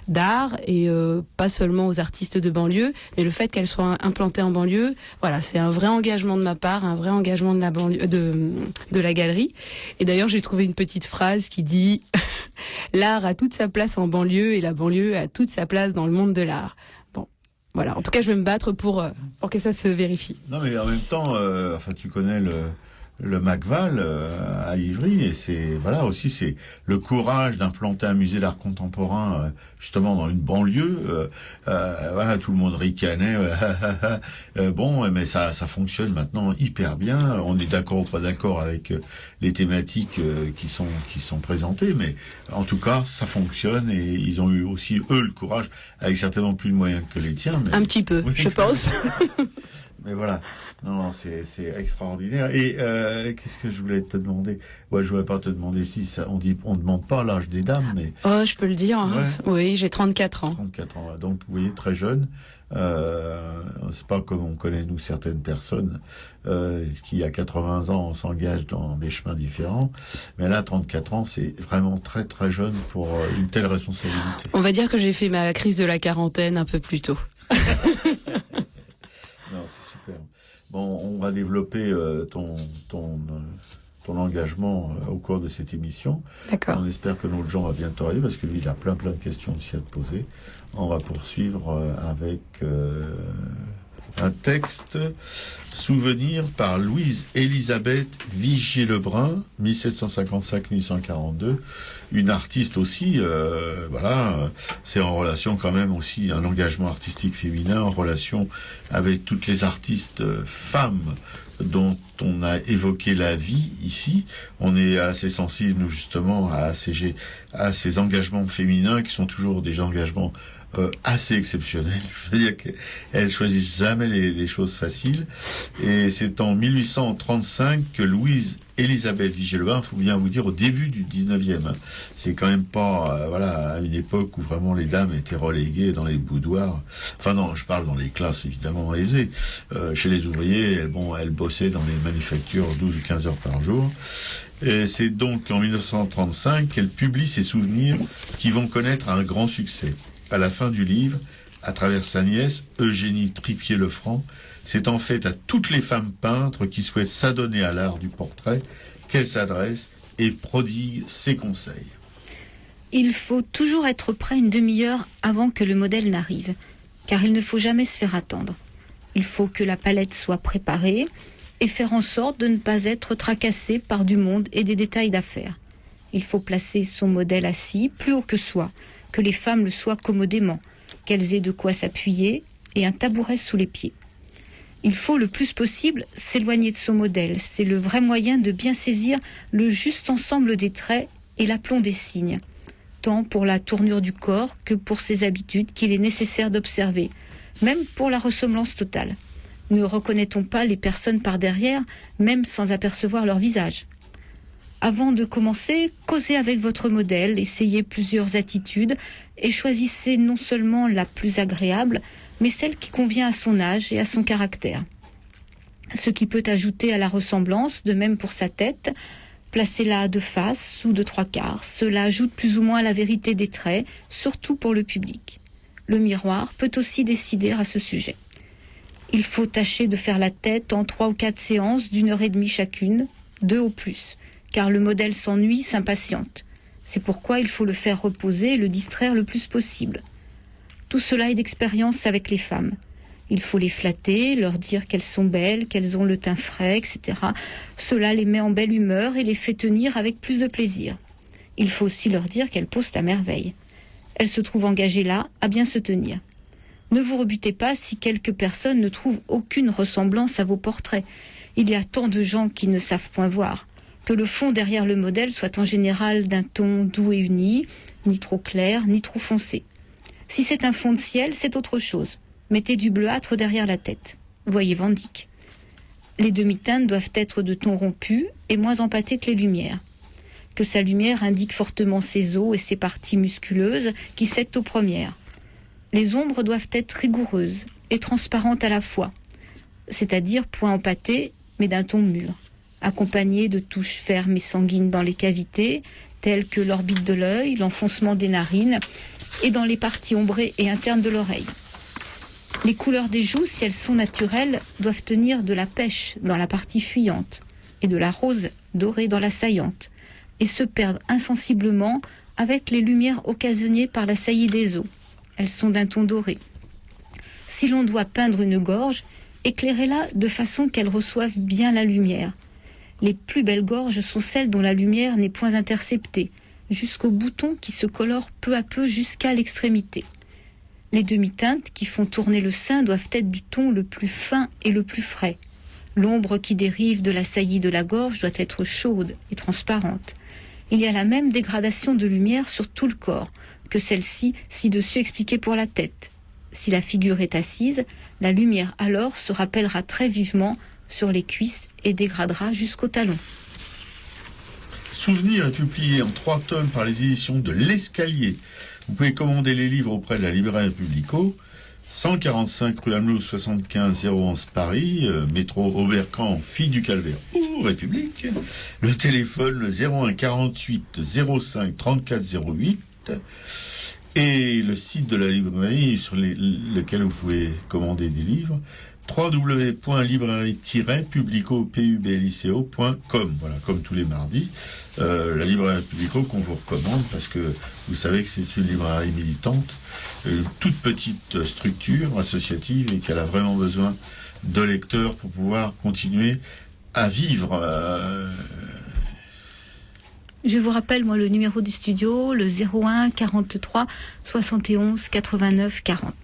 d'art et pas seulement aux artistes de banlieue, mais le fait qu'elle soit implantée en banlieue, voilà, c'est un vrai engagement de ma part, un vrai engagement de la banlieue, de la galerie. Et d'ailleurs, j'ai trouvé une petite phrase qui dit l'art a toute sa place en banlieue et la banlieue a toute sa place dans le monde de l'art. Voilà, en tout cas, je vais me battre pour que ça se vérifie. Non, mais en même temps, tu connais le Macval à Ivry, et c'est le courage d'implanter un musée d'art contemporain justement dans une banlieue. Tout le monde ricanait. Mais ça fonctionne maintenant hyper bien. On est d'accord ou pas d'accord avec les thématiques qui sont présentées, mais en tout cas, ça fonctionne, et ils ont eu aussi eux le courage, avec certainement plus de moyens que les tiens. Mais... Un petit peu, oui, je pense. Mais voilà, non, c'est extraordinaire. Et qu'est-ce que je voulais te demander? Ouais, je voulais pas te demander si ça, on demande pas l'âge des dames, mais Oh, je peux le dire. Hein. Ouais. Oui, j'ai 34 ans. 34 ans. Donc, vous voyez, très jeune. C'est pas comme on connaît nous certaines personnes qui à 80 ans s'engagent dans des chemins différents. Mais là, 34 ans, c'est vraiment très très jeune pour une telle responsabilité. On va dire que j'ai fait ma crise de la quarantaine un peu plus tôt. Non, c'est super. Bon, on va développer ton engagement au cours de cette émission. D'accord. On espère que notre Jean va bientôt arriver parce que lui, il a plein de questions aussi à te poser. On va poursuivre avec un texte, Souvenir par Louise-Élisabeth Vigier-Lebrun, 1755-1842, une artiste aussi, voilà, c'est en relation quand même aussi un engagement artistique féminin, en relation avec toutes les artistes femmes dont on a évoqué la vie ici. On est assez sensible, nous, justement, à ces engagements féminins qui sont toujours des engagements assez exceptionnels. Je veux dire qu'elles choisissent jamais les choses faciles. Et c'est en 1835 que Louise-Élisabeth Vigier-Lebrun, faut bien vous dire, au début du 19e. C'est quand même pas, voilà, à une époque où vraiment les dames étaient reléguées dans les boudoirs. Enfin non, je parle dans les classes évidemment aisées. Chez les ouvriers, elles bossaient dans les manufactures 12 ou 15 heures par jour. Et c'est donc en 1935 qu'elle publie ses souvenirs qui vont connaître un grand succès. À la fin du livre, à travers sa nièce, Eugénie Tripier-Lefranc, c'est en fait à toutes les femmes peintres qui souhaitent s'adonner à l'art du portrait qu'elle s'adresse et prodigue ses conseils. Il faut toujours être prêt une demi-heure avant que le modèle n'arrive, car il ne faut jamais se faire attendre. Il faut que la palette soit préparée et faire en sorte de ne pas être tracassé par du monde et des détails d'affaires. Il faut placer son modèle assis plus haut que soi, que les femmes le soient commodément, qu'elles aient de quoi s'appuyer et un tabouret sous les pieds. Il faut le plus possible s'éloigner de son modèle. C'est le vrai moyen de bien saisir le juste ensemble des traits et l'aplomb des signes, tant pour la tournure du corps que pour ses habitudes qu'il est nécessaire d'observer, même pour la ressemblance totale. Ne reconnaît-on pas les personnes par derrière, même sans apercevoir leur visage ? Avant de commencer, causez avec votre modèle, essayez plusieurs attitudes et choisissez non seulement la plus agréable, mais celle qui convient à son âge et à son caractère. Ce qui peut ajouter à la ressemblance, de même pour sa tête, placez-la de face ou de trois quarts. Cela ajoute plus ou moins à la vérité des traits, surtout pour le public. Le miroir peut aussi décider à ce sujet. Il faut tâcher de faire la tête en 3 ou 4 séances d'1h30 chacune, 2 au plus, car le modèle s'ennuie, s'impatiente. C'est pourquoi il faut le faire reposer et le distraire le plus possible. Tout cela est d'expérience avec les femmes. Il faut les flatter, leur dire qu'elles sont belles, qu'elles ont le teint frais, etc. Cela les met en belle humeur et les fait tenir avec plus de plaisir. Il faut aussi leur dire qu'elles posent à merveille. Elles se trouvent engagées là à bien se tenir. Ne vous rebutez pas si quelques personnes ne trouvent aucune ressemblance à vos portraits. Il y a tant de gens qui ne savent point voir. Que le fond derrière le modèle soit en général d'un ton doux et uni, ni trop clair, ni trop foncé. Si c'est un fond de ciel, c'est autre chose. Mettez du bleuâtre derrière la tête. Voyez Van Dyck. Les demi-teintes doivent être de ton rompu et moins empâtées que les lumières. Que sa lumière indique fortement ses os et ses parties musculeuses qui cèdent aux premières. Les ombres doivent être rigoureuses et transparentes à la fois, c'est-à-dire point empâté, mais d'un ton mûr, accompagnées de touches fermes et sanguines dans les cavités, telles que l'orbite de l'œil, l'enfoncement des narines, et dans les parties ombrées et internes de l'oreille. Les couleurs des joues, si elles sont naturelles, doivent tenir de la pêche dans la partie fuyante et de la rose dorée dans la saillante, et se perdre insensiblement avec les lumières occasionnées par la saillie des os. Elles sont d'un ton doré. Si l'on doit peindre une gorge, éclairez-la de façon qu'elle reçoive bien la lumière. Les plus belles gorges sont celles dont la lumière n'est point interceptée, jusqu'au bouton qui se colore peu à peu jusqu'à l'extrémité. Les demi-teintes qui font tourner le sein doivent être du ton le plus fin et le plus frais. L'ombre qui dérive de la saillie de la gorge doit être chaude et transparente. Il y a la même dégradation de lumière sur tout le corps que celle-ci ci-dessus expliquée pour la tête. si la figure est assise, la lumière alors se rappellera très vivement sur les cuisses et dégradera jusqu'au talon. Souvenir est publié en 3 tomes par les éditions de l'Escalier. Vous pouvez commander les livres auprès de la librairie Publico, 145 rue Amelot 75 011 Paris, métro Aubercamp, Fille du Calvaire ou République. Le téléphone, le 01 48 05 34 08. Et le site de la librairie sur lequel vous pouvez commander des livres, www.librairie-publico.com. Voilà, comme tous les mardis, la librairie Publico qu'on vous recommande parce que vous savez que c'est une librairie militante, une toute petite structure associative et qu'elle a vraiment besoin de lecteurs pour pouvoir continuer à vivre. Je vous rappelle, moi, le numéro du studio, le 01 43 71 89 40.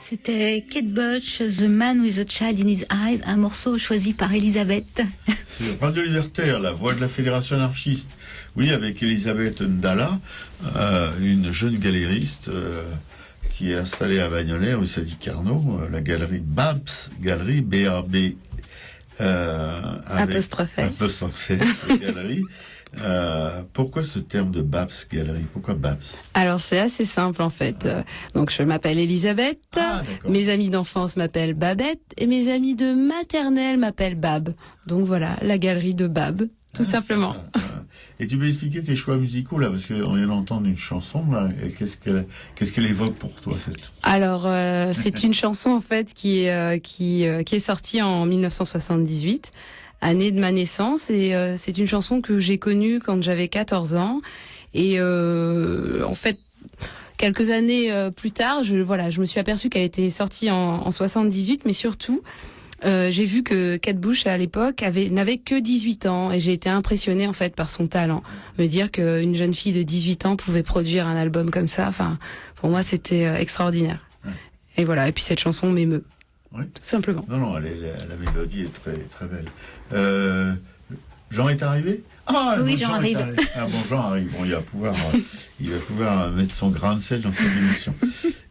C'était Kate Bush, The Man with a Child in His Eyes, un morceau choisi par Elisabeth. Sur Radio Libertaire, la voix de la Fédération anarchiste. Oui, avec Elisabeth Ndala, une jeune galériste qui est installée à Bagnolet, rue Sadi Carnot, la galerie Babs, galerie B-A-B. Apostrophe galerie. Pourquoi ce terme de Babs Galerie? Pourquoi Babs? Alors c'est assez simple en fait. Donc je m'appelle Elisabeth, mes amis d'enfance m'appellent Babette et mes amis de maternelle m'appellent Bab. Donc voilà, la galerie de Bab, tout simplement. Et tu peux expliquer tes choix musicaux là, parce qu'on vient d'entendre une chanson là. Qu'est-ce qu'elle évoque pour toi cette? Alors c'est une chanson en fait qui est sortie en 1978. Année de ma naissance, et c'est une chanson que j'ai connue quand j'avais 14 ans, et en fait quelques années plus tard, je me suis aperçue qu'elle était sortie en 78, mais surtout j'ai vu que Kate Bush à l'époque n'avait que 18 ans, et j'ai été impressionnée en fait par son talent. Me dire qu'une jeune fille de 18 ans pouvait produire un album comme ça, enfin pour moi c'était extraordinaire. Ouais. Et voilà, et puis cette chanson m'émeut. Oui. Tout simplement. Non, la mélodie est très très belle. Jean est arrivé? Ah, Oui, bon, Jean est arrive. arrivé. Ah bon, Jean arrive. Bon, il va pouvoir mettre son grain de sel dans cette émission.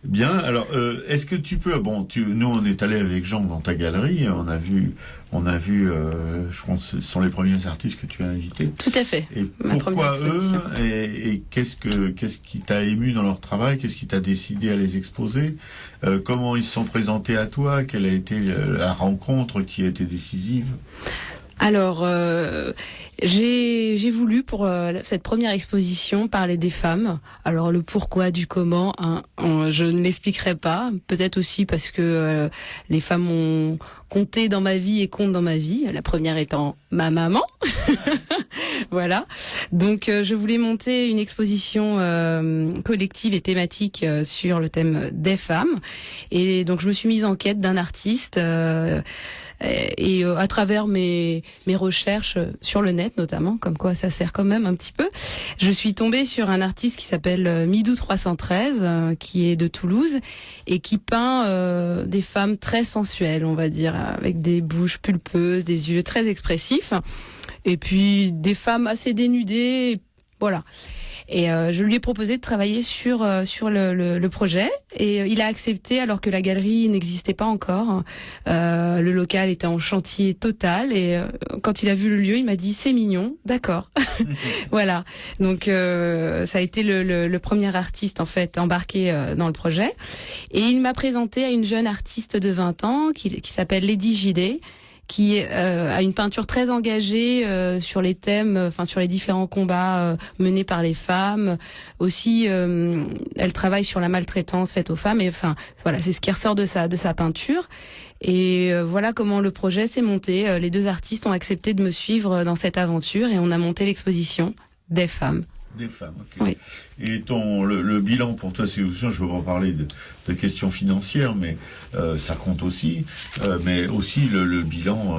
Bien. Alors, est-ce que tu peux, nous, on est allé avec Jean dans ta galerie. On a vu, je pense, que ce sont les premiers artistes que tu as invités. Tout à fait. Et Ma pourquoi première exposition. eux? Et qu'est-ce qui t'a ému dans leur travail? Qu'est-ce qui t'a décidé à les exposer? Comment ils se sont présentés à toi? Quelle a été la rencontre qui a été décisive? Alors, j'ai voulu pour cette première exposition parler des femmes. Alors le pourquoi du comment, je ne l'expliquerai pas. Peut-être aussi parce que les femmes ont compté dans ma vie et comptent dans ma vie. La première étant ma maman. Voilà. Donc je voulais monter une exposition collective et thématique sur le thème des femmes. Et donc je me suis mise en quête d'un artiste. Et à travers mes recherches sur le net notamment, comme quoi ça sert quand même un petit peu, je suis tombée sur un artiste qui s'appelle Midou313, qui est de Toulouse et qui peint des femmes très sensuelles, on va dire, avec des bouches pulpeuses, des yeux très expressifs, et puis des femmes assez dénudées, voilà. Et je lui ai proposé de travailler sur le projet, et il a accepté alors que la galerie n'existait pas encore. Le local était en chantier total, et quand il a vu le lieu, il m'a dit c'est mignon, d'accord. Voilà. Donc ça a été le premier artiste en fait embarqué dans le projet, et il m'a présenté à une jeune artiste de 20 ans qui s'appelle Lady JD, qui a une peinture très engagée sur les thèmes, sur les différents combats menés par les femmes. Aussi, elle travaille sur la maltraitance faite aux femmes. Et voilà, c'est ce qui ressort de sa peinture. Et voilà comment le projet s'est monté. Les deux artistes ont accepté de me suivre dans cette aventure, et on a monté l'exposition des femmes. Des femmes, ok. Oui. Et le bilan pour toi, c'est aussi, je veux pas parler de questions financières, mais ça compte aussi, mais aussi le bilan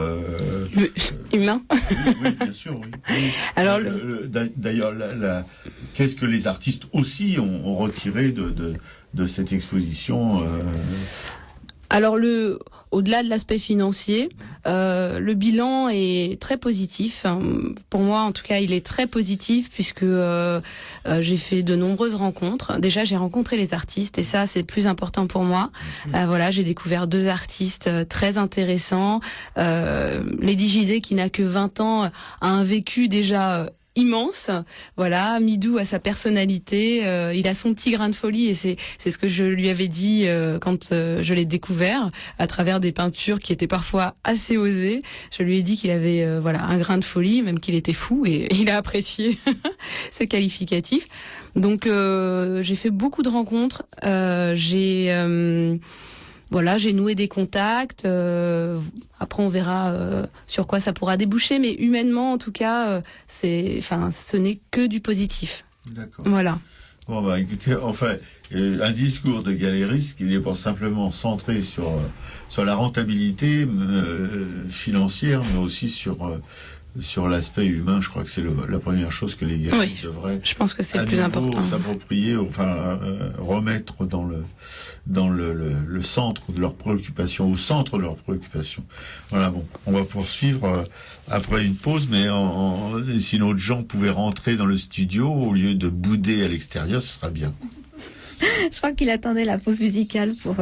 Humain. oui, bien sûr, oui. Alors, d'ailleurs, qu'est-ce que les artistes aussi ont retiré de cette exposition Alors au-delà de l'aspect financier, le bilan est très positif. Pour moi, en tout cas, il est très positif puisque j'ai fait de nombreuses rencontres. Déjà, j'ai rencontré les artistes, et ça, c'est le plus important pour moi. Voilà, j'ai découvert deux artistes très intéressants. Lady JD, qui n'a que 20 ans, a un vécu déjà immense. Voilà, Midou a sa personnalité, il a son petit grain de folie, et c'est ce que je lui avais dit quand je l'ai découvert à travers des peintures qui étaient parfois assez osées. Je lui ai dit qu'il avait un grain de folie, même qu'il était fou, et il a apprécié ce qualificatif. Donc j'ai fait beaucoup de rencontres, j'ai noué des contacts. Après, on verra sur quoi ça pourra déboucher, mais humainement, en tout cas, ce n'est que du positif. D'accord. Voilà. Bon, écoutez, un discours de galériste qui n'est pas simplement centré sur la rentabilité financière, mais aussi sur l'aspect humain. Je crois que c'est la première chose que les galeristes devraient, je pense que c'est le plus important, s'approprier, remettre dans le centre de leurs préoccupations, au centre de leurs préoccupations. Voilà, bon, on va poursuivre après une pause, mais si notre gens pouvaient rentrer dans le studio au lieu de bouder à l'extérieur, ce sera bien. Je crois qu'il attendait la pause musicale pour...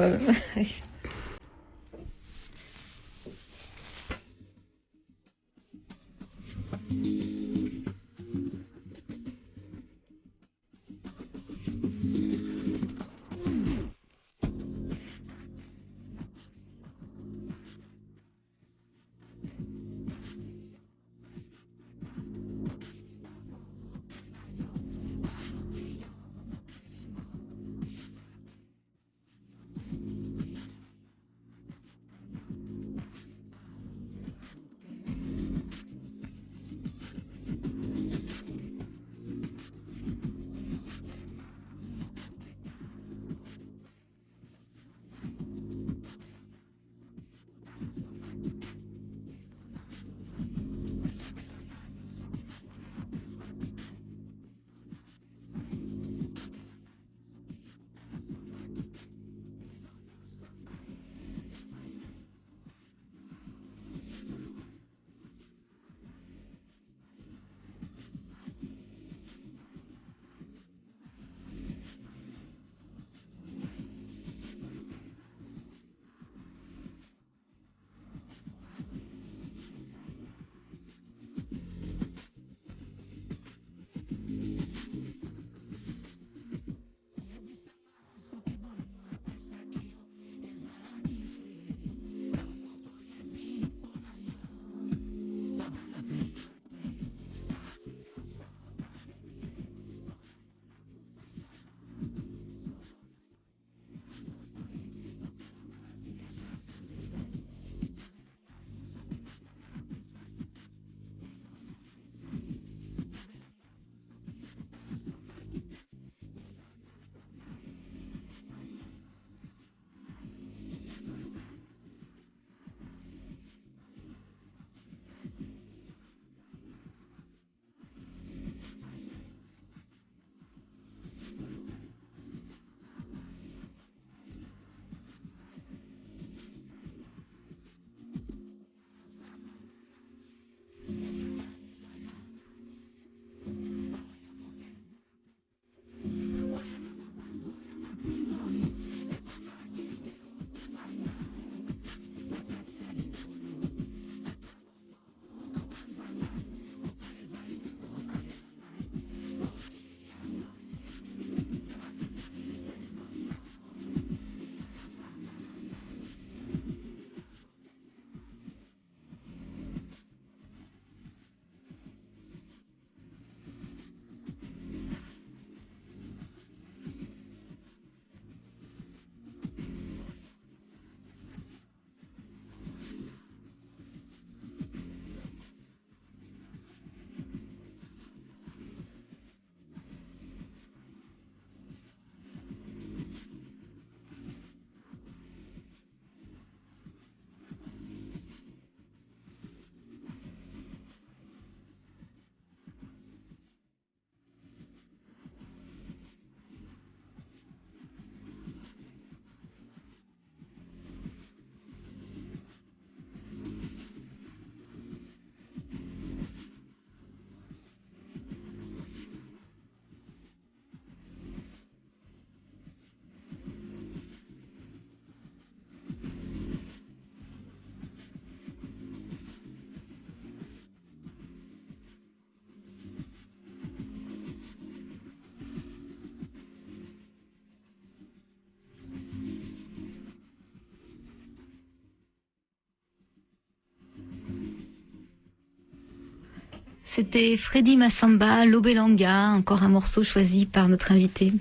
C'était Freddy Massamba, Lobelanga, encore un morceau choisi par notre invité.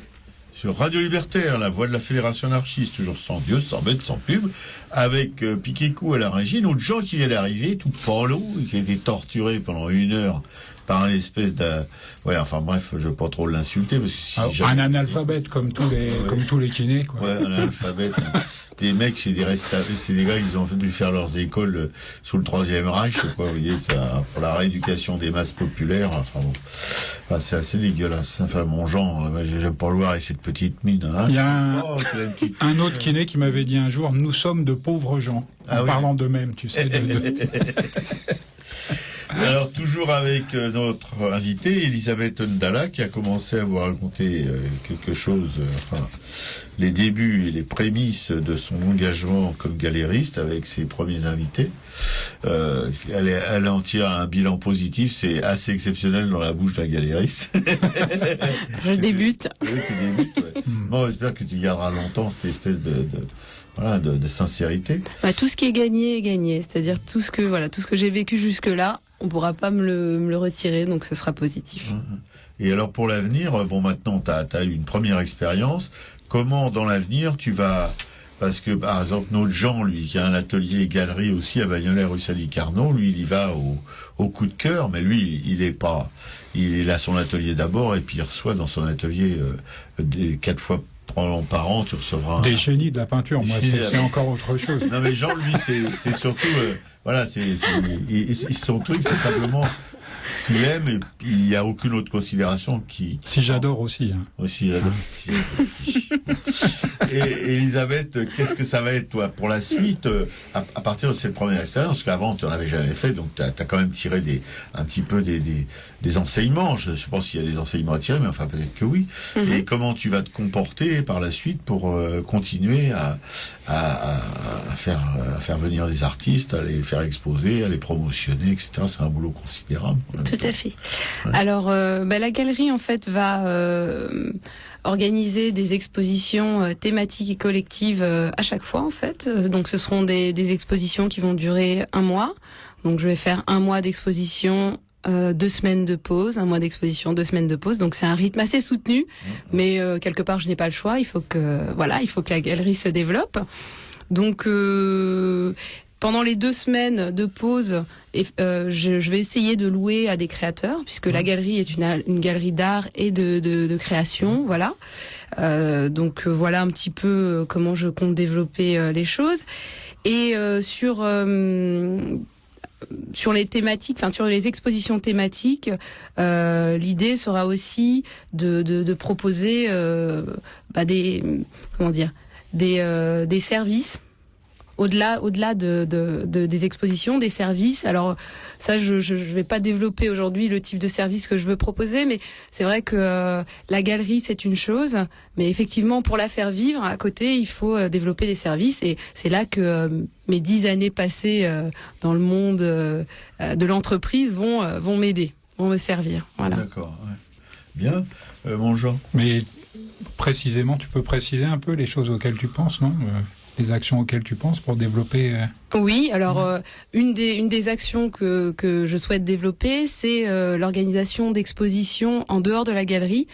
Sur Radio Libertaire, la voix de la Fédération anarchiste, toujours sans Dieu, sans bête, sans pub, avec Piquet-Cou à la régie, une autre gens qui vient d'arriver, tout Paulo, qui a été torturé pendant 1 heure par un espèce de... Ouais, enfin bref, je veux pas trop l'insulter, parce que si un analphabète, comme tous les kinés, quoi. Ouais, un analphabète. Des mecs, c'est des gars, ils ont dû faire leurs écoles sous le Troisième Reich, quoi, vous voyez, ça, pour la rééducation des masses populaires, enfin bon. Enfin, c'est assez dégueulasse. Enfin, mon genre, j'aime pas le voir avec cette petite mine, hein. Il y a un autre kiné qui m'avait dit un jour, nous sommes de pauvres gens. En parlant d'eux-mêmes, tu sais. Alors, toujours avec notre invitée, Elisabeth Ndala, qui a commencé à vous raconter quelque chose, les débuts et les prémices de son engagement comme galériste avec ses premiers invités. Elle en tire un bilan positif, c'est assez exceptionnel dans la bouche d'un galériste. Je débute. Oui, tu débutes, ouais. Bon, j'espère que tu garderas longtemps cette espèce de sincérité. Bah, tout ce qui est gagné, c'est-à-dire tout ce que j'ai vécu jusque-là, on pourra pas me le retirer, donc ce sera positif. Et alors pour l'avenir, bon, maintenant t'as eu une première expérience. Comment dans l'avenir tu vas, parce que par exemple notre Jean, lui, qui a un atelier galerie aussi à Bagnolet rue Sally Carnot, lui il y va au coup de cœur, mais lui il a son atelier d'abord et puis il reçoit dans son atelier 4 fois par an, tu recevras des génies de la peinture. Moi, c'est encore autre chose. Non, mais Jean, lui, c'est surtout, son truc, c'est simplement s'il aime, et il n'y a aucune autre considération qui. Si j'adore aussi. Hein. Aussi, j'adore. Et Elisabeth, qu'est-ce que ça va être, toi, pour la suite, à partir de cette première expérience, parce qu'avant, tu n'en avais jamais fait, donc tu as quand même tiré un petit peu des enseignements. Je ne sais pas s'il y a des enseignements à tirer, mais enfin, peut-être que oui. Et comment tu vas te comporter par la suite pour continuer à faire venir des artistes, à les faire exposer, à les promotionner, etc. C'est un boulot considérable. Tout à fait. Ouais. Alors, la galerie, en fait, va organiser des expositions thématiques et collectives à chaque fois, en fait. Donc, ce seront des expositions qui vont durer 1 mois. Donc, je vais faire 1 mois d'exposition, 2 semaines de pause, 1 mois d'exposition, 2 semaines de pause. Donc, c'est un rythme assez soutenu. Mais quelque part, je n'ai pas le choix. Il faut que la galerie se développe. Donc, pendant les 2 semaines de pause, je vais essayer de louer à des créateurs, puisque la galerie est une galerie d'art et de création, voilà. Donc voilà un petit peu comment je compte développer les choses. Et sur les thématiques, enfin sur les expositions thématiques, l'idée sera aussi de proposer des services. Au-delà des expositions, des services. Alors ça, je vais pas développer aujourd'hui le type de service que je veux proposer, mais c'est vrai que la galerie c'est une chose, mais effectivement pour la faire vivre à côté, il faut développer des services, et c'est là que mes 10 années passées dans le monde de l'entreprise vont m'aider, vont me servir. Voilà. D'accord. Ouais. Bien, mon Jean. Mais précisément, tu peux préciser un peu les choses auxquelles tu penses, non les actions auxquelles tu penses pour développer Oui, alors une des actions que je souhaite développer, c'est l'organisation d'expositions en dehors de la galerie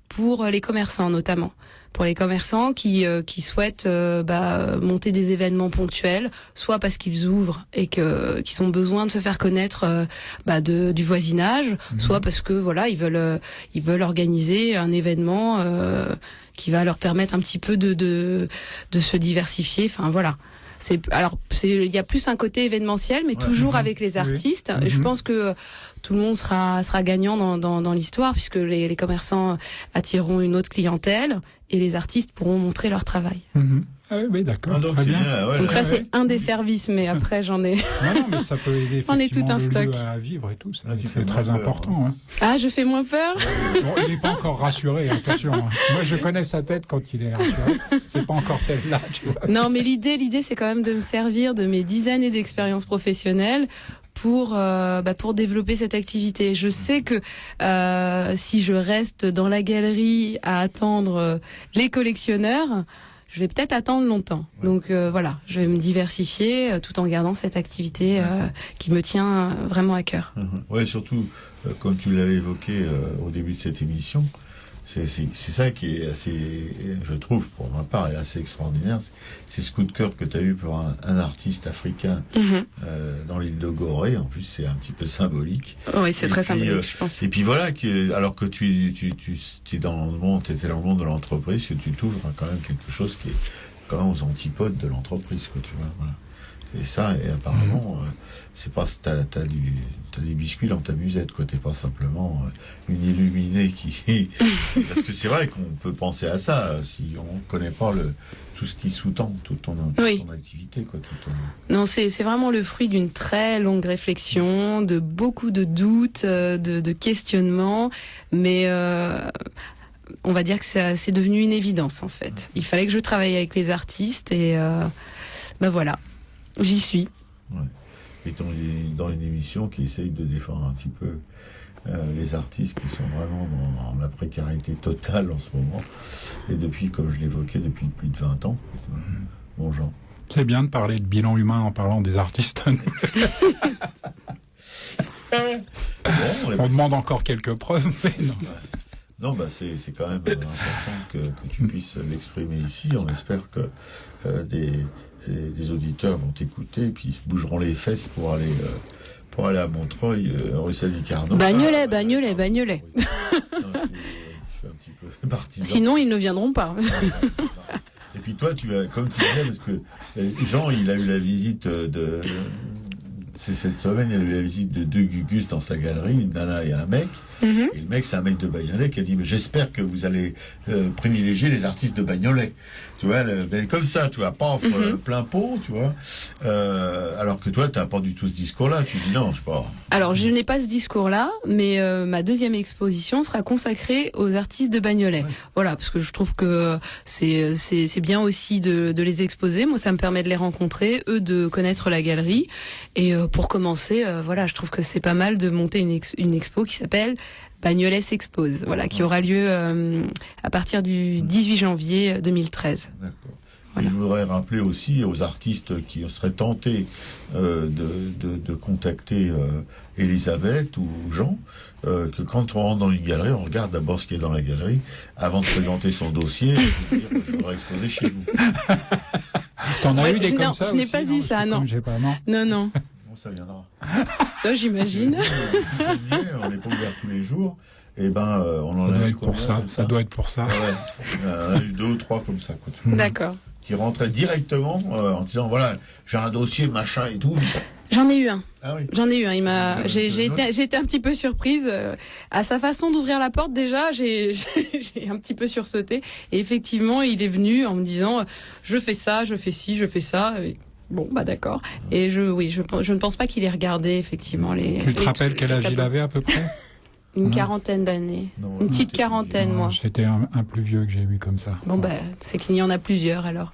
pour les commerçants notamment. Pour les commerçants qui souhaitent monter des événements ponctuels, soit parce qu'ils ouvrent et qu'ils ont besoin de se faire connaître du voisinage, soit parce que voilà, ils veulent organiser un événement qui va leur permettre un petit peu de se diversifier. Enfin voilà. Il y a plus un côté événementiel, mais toujours avec les artistes. Et je pense que tout le monde sera gagnant dans l'histoire, puisque les commerçants attireront une autre clientèle et les artistes pourront montrer leur travail. Oui, d'accord. Très bien. Donc ça, c'est un des services, mais après, j'en ai... Non, mais ça peut aider on est tout un stock. Lieu à vivre et tout. C'est très important. Hein. Ah, je fais moins peur. Bon, il n'est pas encore rassuré, attention. Hein. Moi, je connais sa tête quand il est rassuré. C'est pas encore celle-là, tu vois. Non, mais l'idée, c'est quand même de me servir de mes 10 années d'expérience professionnelle pour développer cette activité. Je sais que si je reste dans la galerie à attendre les collectionneurs, je vais peut-être attendre longtemps. Ouais. Donc voilà, je vais me diversifier tout en gardant cette activité qui me tient vraiment à cœur. Ouais, surtout, comme tu l'avais évoqué au début de cette émission, c'est ça qui est assez, je trouve, pour ma part, est assez extraordinaire. C'est ce coup de cœur que tu as eu pour un artiste africain dans l'île de Gorée. En plus, c'est un petit peu symbolique. Oui, c'est Et très puis, symbolique, je pense. Et puis voilà, alors que tu es dans le monde, t'étais dans le monde de l'entreprise, que tu t'ouvres quand même quelque chose qui est quand même aux antipodes de l'entreprise, quoi, tu vois, voilà. Et ça, et apparemment, c'est pas, t'as des biscuits dans ta musette, quoi. T'es pas simplement une illuminée qui, parce que c'est vrai qu'on peut penser à ça, si on connaît pas tout ce qui sous-tend toute ton activité, quoi, Non, c'est vraiment le fruit d'une très longue réflexion, de beaucoup de doutes, de questionnements, mais on va dire que c'est devenu une évidence, en fait. Il fallait que je travaille avec les artistes et ben voilà. J'y suis. Ouais. Et dans une émission qui essaye de défendre un petit peu les artistes qui sont vraiment dans la précarité totale en ce moment. Et depuis, comme je l'évoquais, depuis plus de 20 ans. Bon, Jean. C'est bien de parler de bilan humain en parlant des artistes. On demande encore quelques preuves, mais non. Non, bah c'est quand même important que tu puisses l'exprimer ici. On espère que des auditeurs vont t'écouter et puis ils se bougeront les fesses pour aller à Montreuil, rue Sadi-Carnot. Bagnolet. Oui. Non, je suis un petit peu partisan. Sinon, ils ne viendront pas. Et puis toi, comme tu disais, parce que Jean, il a eu la visite c'est cette semaine, il a eu la visite de deux Gugus dans sa galerie, une nana et un mec. Et le mec, c'est un mec de Bagnolet qui a dit, mais j'espère que vous allez privilégier les artistes de Bagnolet. Tu vois, ben, comme ça, tu vois, pas plein pot, tu vois. Alors que toi, t'as pas du tout ce discours-là. Tu dis non, je sais pas. Alors, je n'ai pas ce discours-là, mais ma deuxième exposition sera consacrée aux artistes de Bagnolet. Ouais. Voilà, parce que je trouve que c'est bien aussi de les exposer. Moi, ça me permet de les rencontrer, eux de connaître la galerie. Et pour commencer, voilà, je trouve que c'est pas mal de monter une expo qui s'appelle Bagnolet s'expose, voilà, qui aura lieu à partir du 18 janvier 2013. D'accord. Voilà. Et je voudrais rappeler aussi aux artistes qui seraient tentés de contacter Elisabeth ou Jean, que quand on rentre dans une galerie, on regarde d'abord ce qui est dans la galerie, avant de présenter son dossier, et de dire, je voudrais exposer chez vous. T'en as eu des comme ça? Je n'ai pas eu ça, non. Non. Bon, ça viendra. Là, j'imagine. On n'est pas ouvert tous les jours. Et ben, on en a eu pour ça. Ça doit être pour ça. Ouais. On a eu 2 ou 3 comme ça, quoi. D'accord. Qui rentraient directement en disant, voilà, j'ai un dossier, machin et tout. J'en ai eu un. Ah oui. J'en ai eu un. J'ai été un petit peu surprise à sa façon d'ouvrir la porte. Déjà, j'ai un petit peu sursauté. Et effectivement, il est venu en me disant, je fais ça, je fais ci, je fais ça. Et bon, bah d'accord. Et je ne pense pas qu'il ait regardé effectivement les. Tu te rappelles quel âge il avait à peu près? Une quarantaine d'années. Une petite quarantaine, moi. C'était un plus vieux que j'ai vu comme ça. Bon, bah, c'est qu'il y en a plusieurs, alors.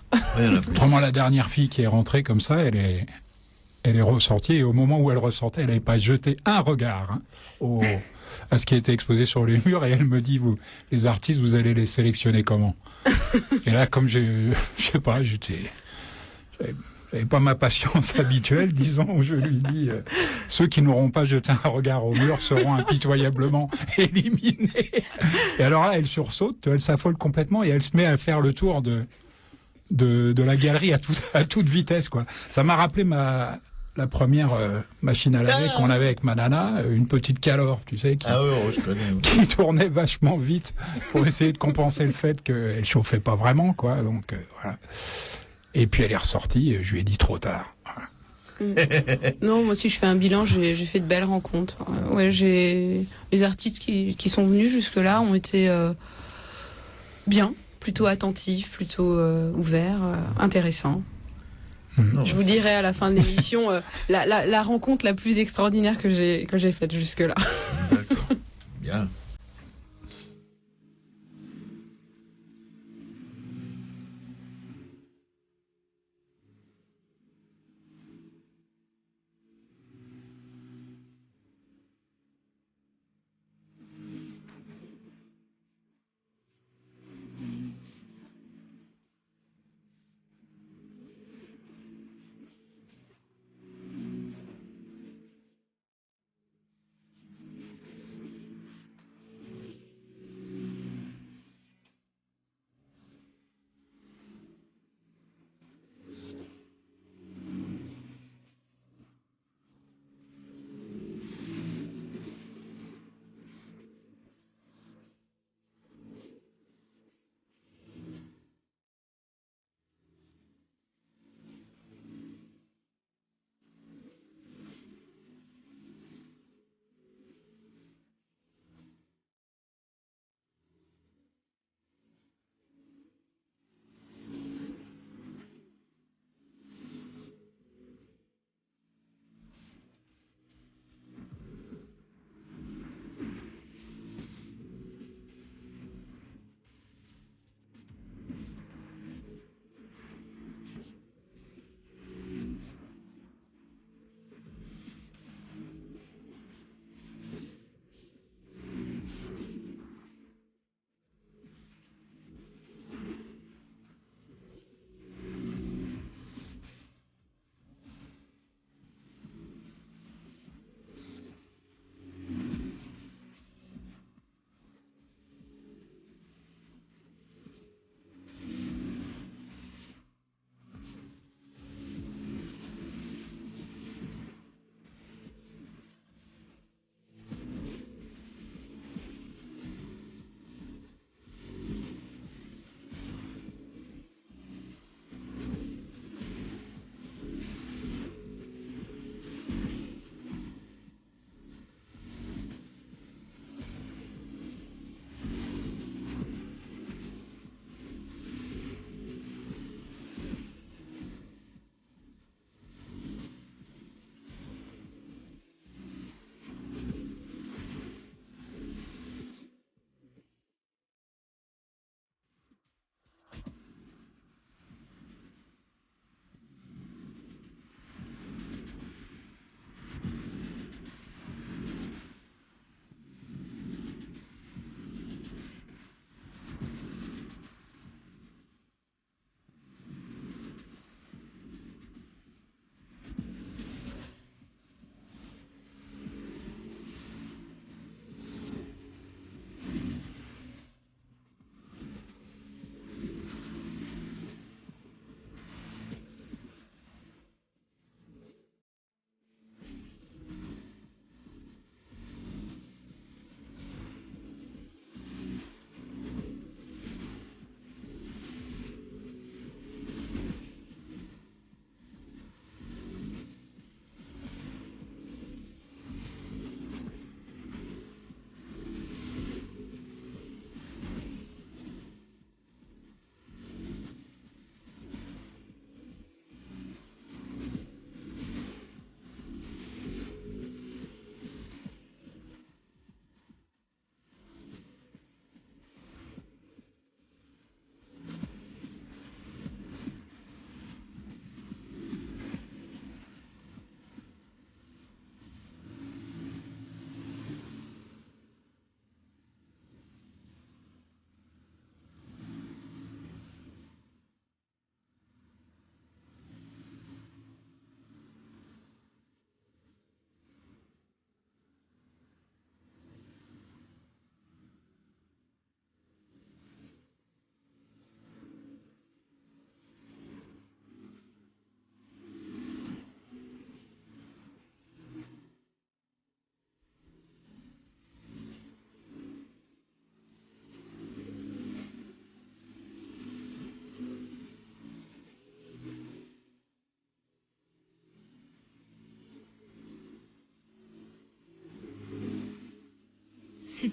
Autrement, la dernière fille qui est rentrée comme ça, elle est ressortie, et au moment où elle ressortait, elle n'avait pas jeté un regard à ce qui était exposé sur les murs, et elle me dit, vous, les artistes, vous allez les sélectionner comment? Et là, comme je sais pas, j'avais pas ma patience habituelle, disons, où je lui dis ceux qui n'auront pas jeté un regard au mur seront impitoyablement éliminés. Et alors là, elle sursaute, elle s'affole complètement et elle se met à faire le tour de la galerie à toute vitesse, quoi. Ça m'a rappelé la première machine à laver qu'on avait avec ma nana, une petite Calor, tu sais, je connais. Qui tournait vachement vite pour essayer de compenser le fait qu'elle chauffait pas vraiment, quoi. Donc voilà. Et puis elle est ressortie, je lui ai dit trop tard. Non, moi aussi je fais un bilan, j'ai fait de belles rencontres. Les artistes qui sont venus jusque-là ont été bien, plutôt attentifs, plutôt ouverts, intéressants. Je vous dirai à la fin de l'émission la rencontre la plus extraordinaire que j'ai faite jusque-là. D'accord. Bien.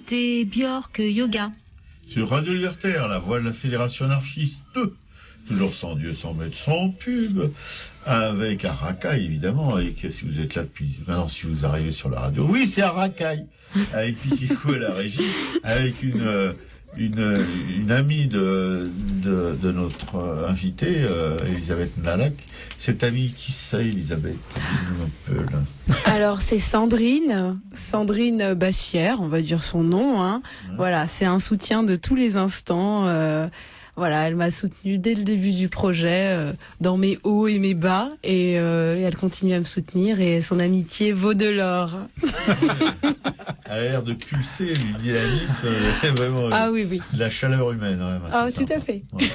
c'était Björk Yoga. Sur Radio Libertaire, la voix de la Fédération anarchiste. Toujours sans Dieu, sans maître, sans pub. Avec Arakai, évidemment. Avec, si vous êtes là depuis... Maintenant, si vous arrivez sur la radio. Oui, c'est Arakai. Avec Pikikou à la régie. Avec une amie de notre invitée, Elisabeth Nalak. Cette amie, qui c'est, Elisabeth? Dis-nous un peu, là. Alors, c'est Sandrine Bachière, on va dire son nom. Hein. Ouais. Voilà, c'est un soutien de tous les instants. Voilà, elle m'a soutenue dès le début du projet, dans mes hauts et mes bas, et elle continue à me soutenir, et son amitié vaut de l'or. Elle a l'air de pulser du dynamisme, vraiment. Ah oui. La chaleur humaine, vraiment. Ah, tout à fait. Ouais.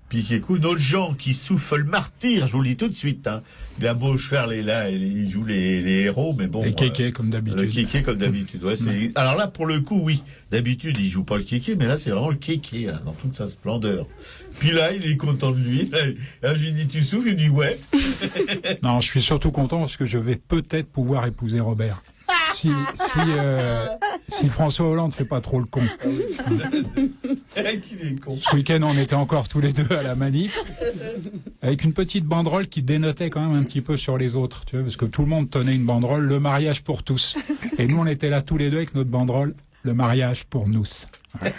Puis écoute, notre Jean qui souffle le martyr, je vous le dis tout de suite. Hein. Il a beau faire il joue les héros, mais bon. Les kékés comme d'habitude. Le kéké comme d'habitude. Ouais, c'est... Alors là, pour le coup, oui. D'habitude, il joue pas le kéké, mais là, c'est vraiment le kéké, hein, dans toute sa splendeur. Puis là, il est content de lui. Là, je lui dis, tu souffles? Il dit, ouais. Non, je suis surtout content parce que je vais peut-être pouvoir épouser Robert. Si François Hollande fait pas trop le con. Qu'il est con. Ce week-end, on était encore tous les deux à la manif, avec une petite banderole qui dénotait quand même un petit peu sur les autres, tu vois, parce que tout le monde tenait une banderole, le mariage pour tous. Et nous, on était là tous les deux avec notre banderole, le mariage pour nous. Voilà.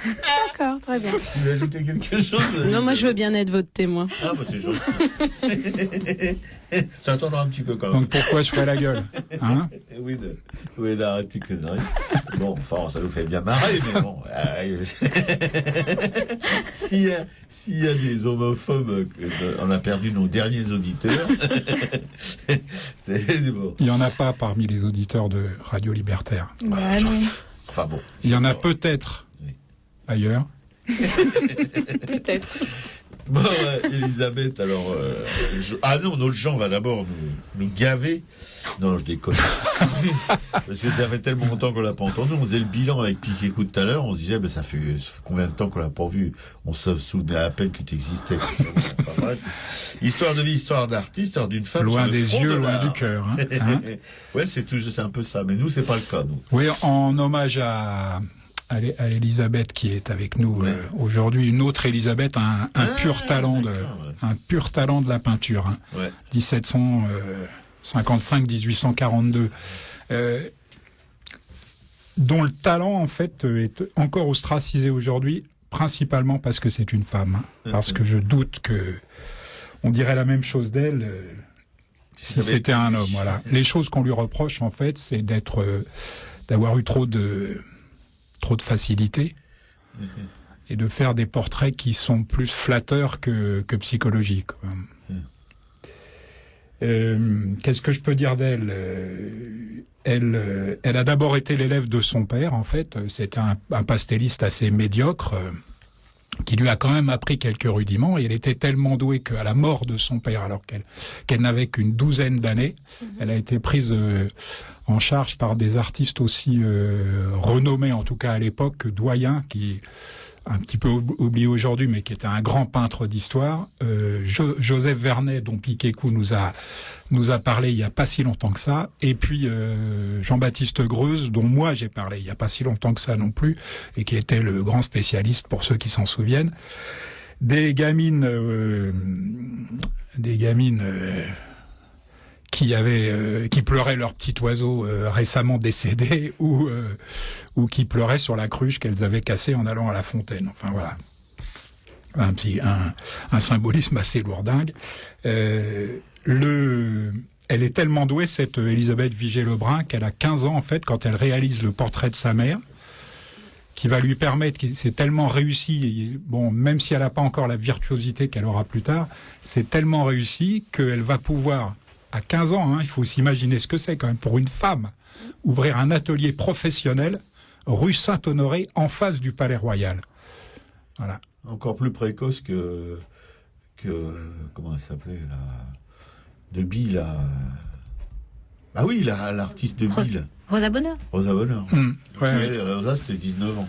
D'accord, très bien. Tu veux ajouter quelque chose? Non, moi je veux bien être votre témoin. Ah, bah c'est gentil. Ça attendra un petit peu quand même. Donc pourquoi je ferais la gueule, hein? Oui, là, arrête tes conneries. Bon, enfin, ça nous fait bien marrer, mais bon. S'il y a des homophobes, on a perdu nos derniers auditeurs. C'est bon. Il n'y en a pas parmi les auditeurs de Radio Libertaire. Bah, non. Enfin bon. Il y en a peut-être ailleurs. Peut-être. Bon, Elisabeth, alors... Ah non, notre Jean va d'abord nous gaver. Non, je déconne. Parce que ça fait tellement longtemps qu'on l'a pas entendu. On faisait le bilan avec Piquet-Coup tout à l'heure. On se disait, ça fait combien de temps qu'on l'a pas vu? On se souvenait à peine que tu existais. Enfin bref. Histoire de vie, histoire d'artiste, d'une femme loin sur le des front yeux, de loin l'art. du cœur. Hein. Ouais, c'est un peu ça. Mais nous, c'est pas le cas, nous. Oui, en hommage à Elisabeth qui est avec nous aujourd'hui, une autre Elisabeth, un pur talent de la peinture, hein. Ouais. 1755-1842, dont le talent en fait est encore ostracisé aujourd'hui, principalement parce que c'est une femme, hein, parce que je doute que on dirait la même chose d'elle si c'était un homme. Voilà. Les choses qu'on lui reproche en fait, c'est d'avoir eu trop de facilité et de faire des portraits qui sont plus flatteurs que psychologiques. Qu'est-ce que je peux dire d'elle? Elle a d'abord été l'élève de son père, en fait. C'était un pastelliste assez médiocre qui lui a quand même appris quelques rudiments, et elle était tellement douée qu'à la mort de son père, alors qu'elle n'avait qu'une douzaine d'années, elle a été prise en charge par des artistes aussi renommés, en tout cas à l'époque, doyens, qui un petit peu oublié aujourd'hui, mais qui était un grand peintre d'histoire, Joseph Vernet, dont Piquet-Coup nous a parlé il y a pas si longtemps que ça, et puis Jean-Baptiste Greuze, dont moi j'ai parlé il y a pas si longtemps que ça non plus, et qui était le grand spécialiste, pour ceux qui s'en souviennent, des gamines qui pleuraient leur petit oiseau récemment décédé, ou qui pleuraient sur la cruche qu'elles avaient cassée en allant à la fontaine. Enfin voilà, un symbolisme assez lourdingue. Elle est tellement douée, cette Elisabeth Vigée-Lebrun, qu'elle a 15 ans en fait quand elle réalise le portrait de sa mère, qui va lui permettre, c'est tellement réussi, bon, même si elle n'a pas encore la virtuosité qu'elle aura plus tard, c'est tellement réussi qu'elle va pouvoir, à 15 ans, hein, il faut s'imaginer ce que c'est quand même pour une femme, ouvrir un atelier professionnel rue Saint-Honoré en face du Palais Royal. Voilà. Encore plus précoce que comment elle s'appelait, de Bill, ah oui, l'artiste de Bill. Rosa Bonheur. Rosa Bonheur. Ouais. Rosa, c'était 19 ans.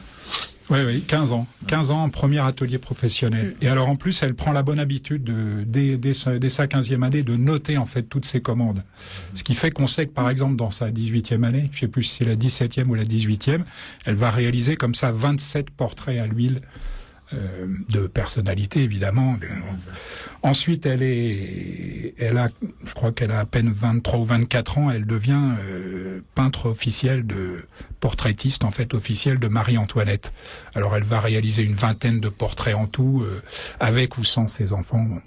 Oui, 15 ans. 15 ans en premier atelier professionnel. Et alors en plus, elle prend la bonne habitude dès sa 15e année de noter en fait toutes ses commandes. Ce qui fait qu'on sait que par exemple dans sa 18e année, je sais plus si c'est la 17e ou la 18e, elle va réaliser comme ça 27 portraits à l'huile de personnalité évidemment. Ensuite, je crois qu'elle a à peine 23 ou 24 ans, elle devient peintre officiel portraitiste en fait officiel de Marie-Antoinette. Alors elle va réaliser une vingtaine de portraits en tout, avec ou sans ses enfants. Bon.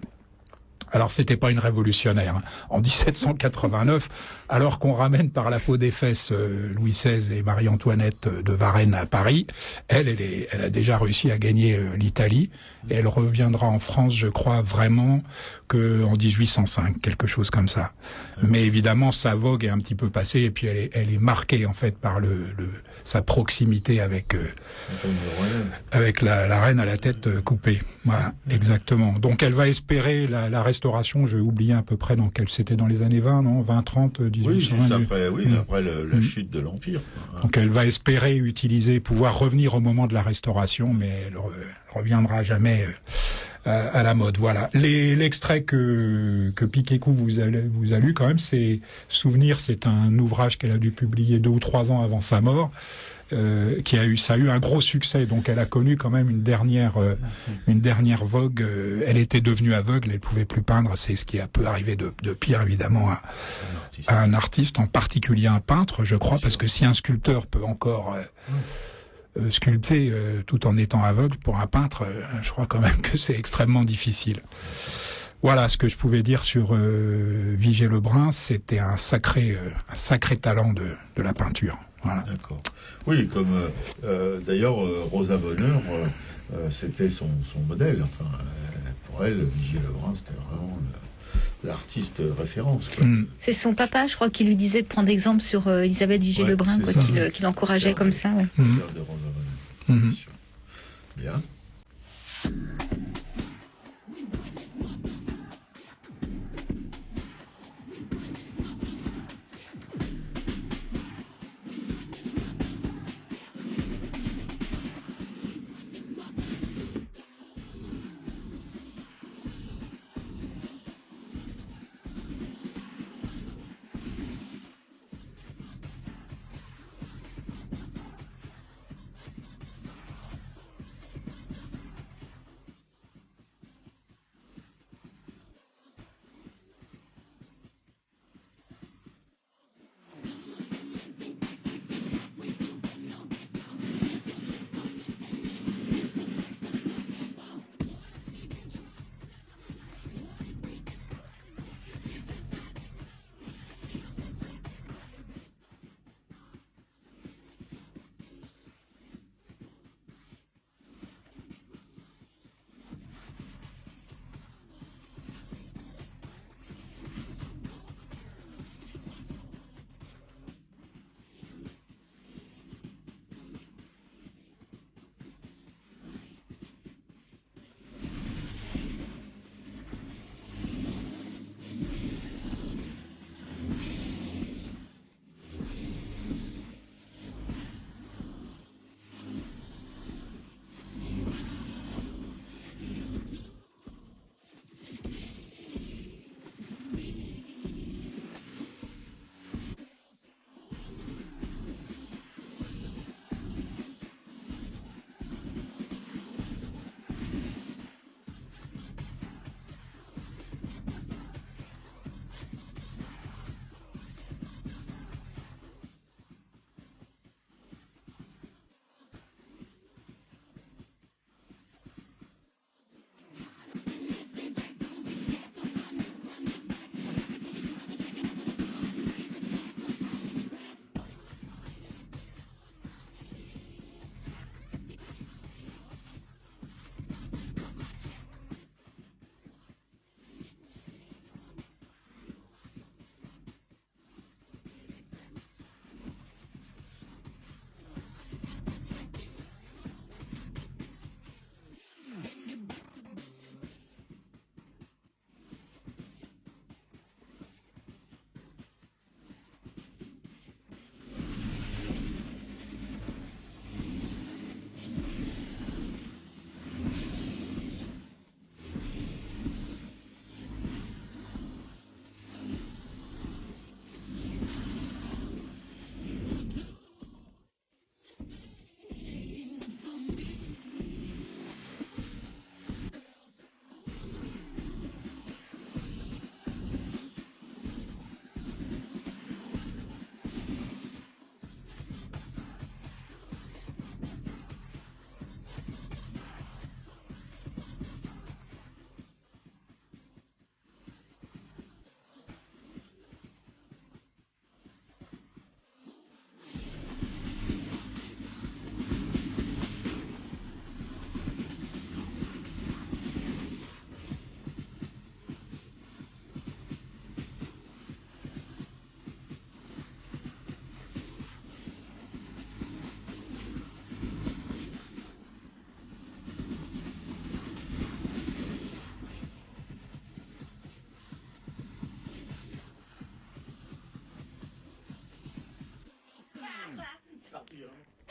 Alors c'était pas une révolutionnaire. Hein. En 1789, alors qu'on ramène par la peau des fesses Louis XVI et Marie-Antoinette de Varennes à Paris, elle a déjà réussi à gagner l'Italie et elle reviendra en France, je crois vraiment que en 1805, quelque chose comme ça. Mais évidemment, sa vogue est un petit peu passée et puis elle est marquée en fait par sa proximité avec la reine à la tête coupée. Voilà, exactement. Donc elle va espérer la restauration. J'ai oublié à peu près c'était dans les années 20, non, 20, 30, 18. Oui, juste après, après la chute de l'Empire. Donc elle va espérer pouvoir revenir au moment de la restauration, mais elle reviendra jamais à la mode. Voilà. L'extrait que Piquécou vous a lu quand même, c'est Souvenir, c'est un ouvrage qu'elle a dû publier 2 ou 3 ans avant sa mort. Ça a eu un gros succès, donc elle a connu quand même une dernière vogue. Elle était devenue aveugle, elle pouvait plus peindre. C'est ce qui peut arriver de pire évidemment à un artiste, en particulier un peintre, je crois, parce que si un sculpteur peut encore sculpter tout en étant aveugle, pour un peintre, je crois quand même que c'est extrêmement difficile. Voilà ce que je pouvais dire sur Vigée Lebrun. C'était un sacré talent de la peinture. Voilà. D'accord. Oui, comme d'ailleurs Rosa Bonheur, c'était son modèle. Enfin, pour elle, Vigée Lebrun, c'était vraiment l'artiste référence. Quoi. C'est son papa, je crois, qui lui disait de prendre exemple sur Elisabeth Vigée Lebrun, qui l'encourageait comme ça. Ouais. De Rosa Bonheur. Bien.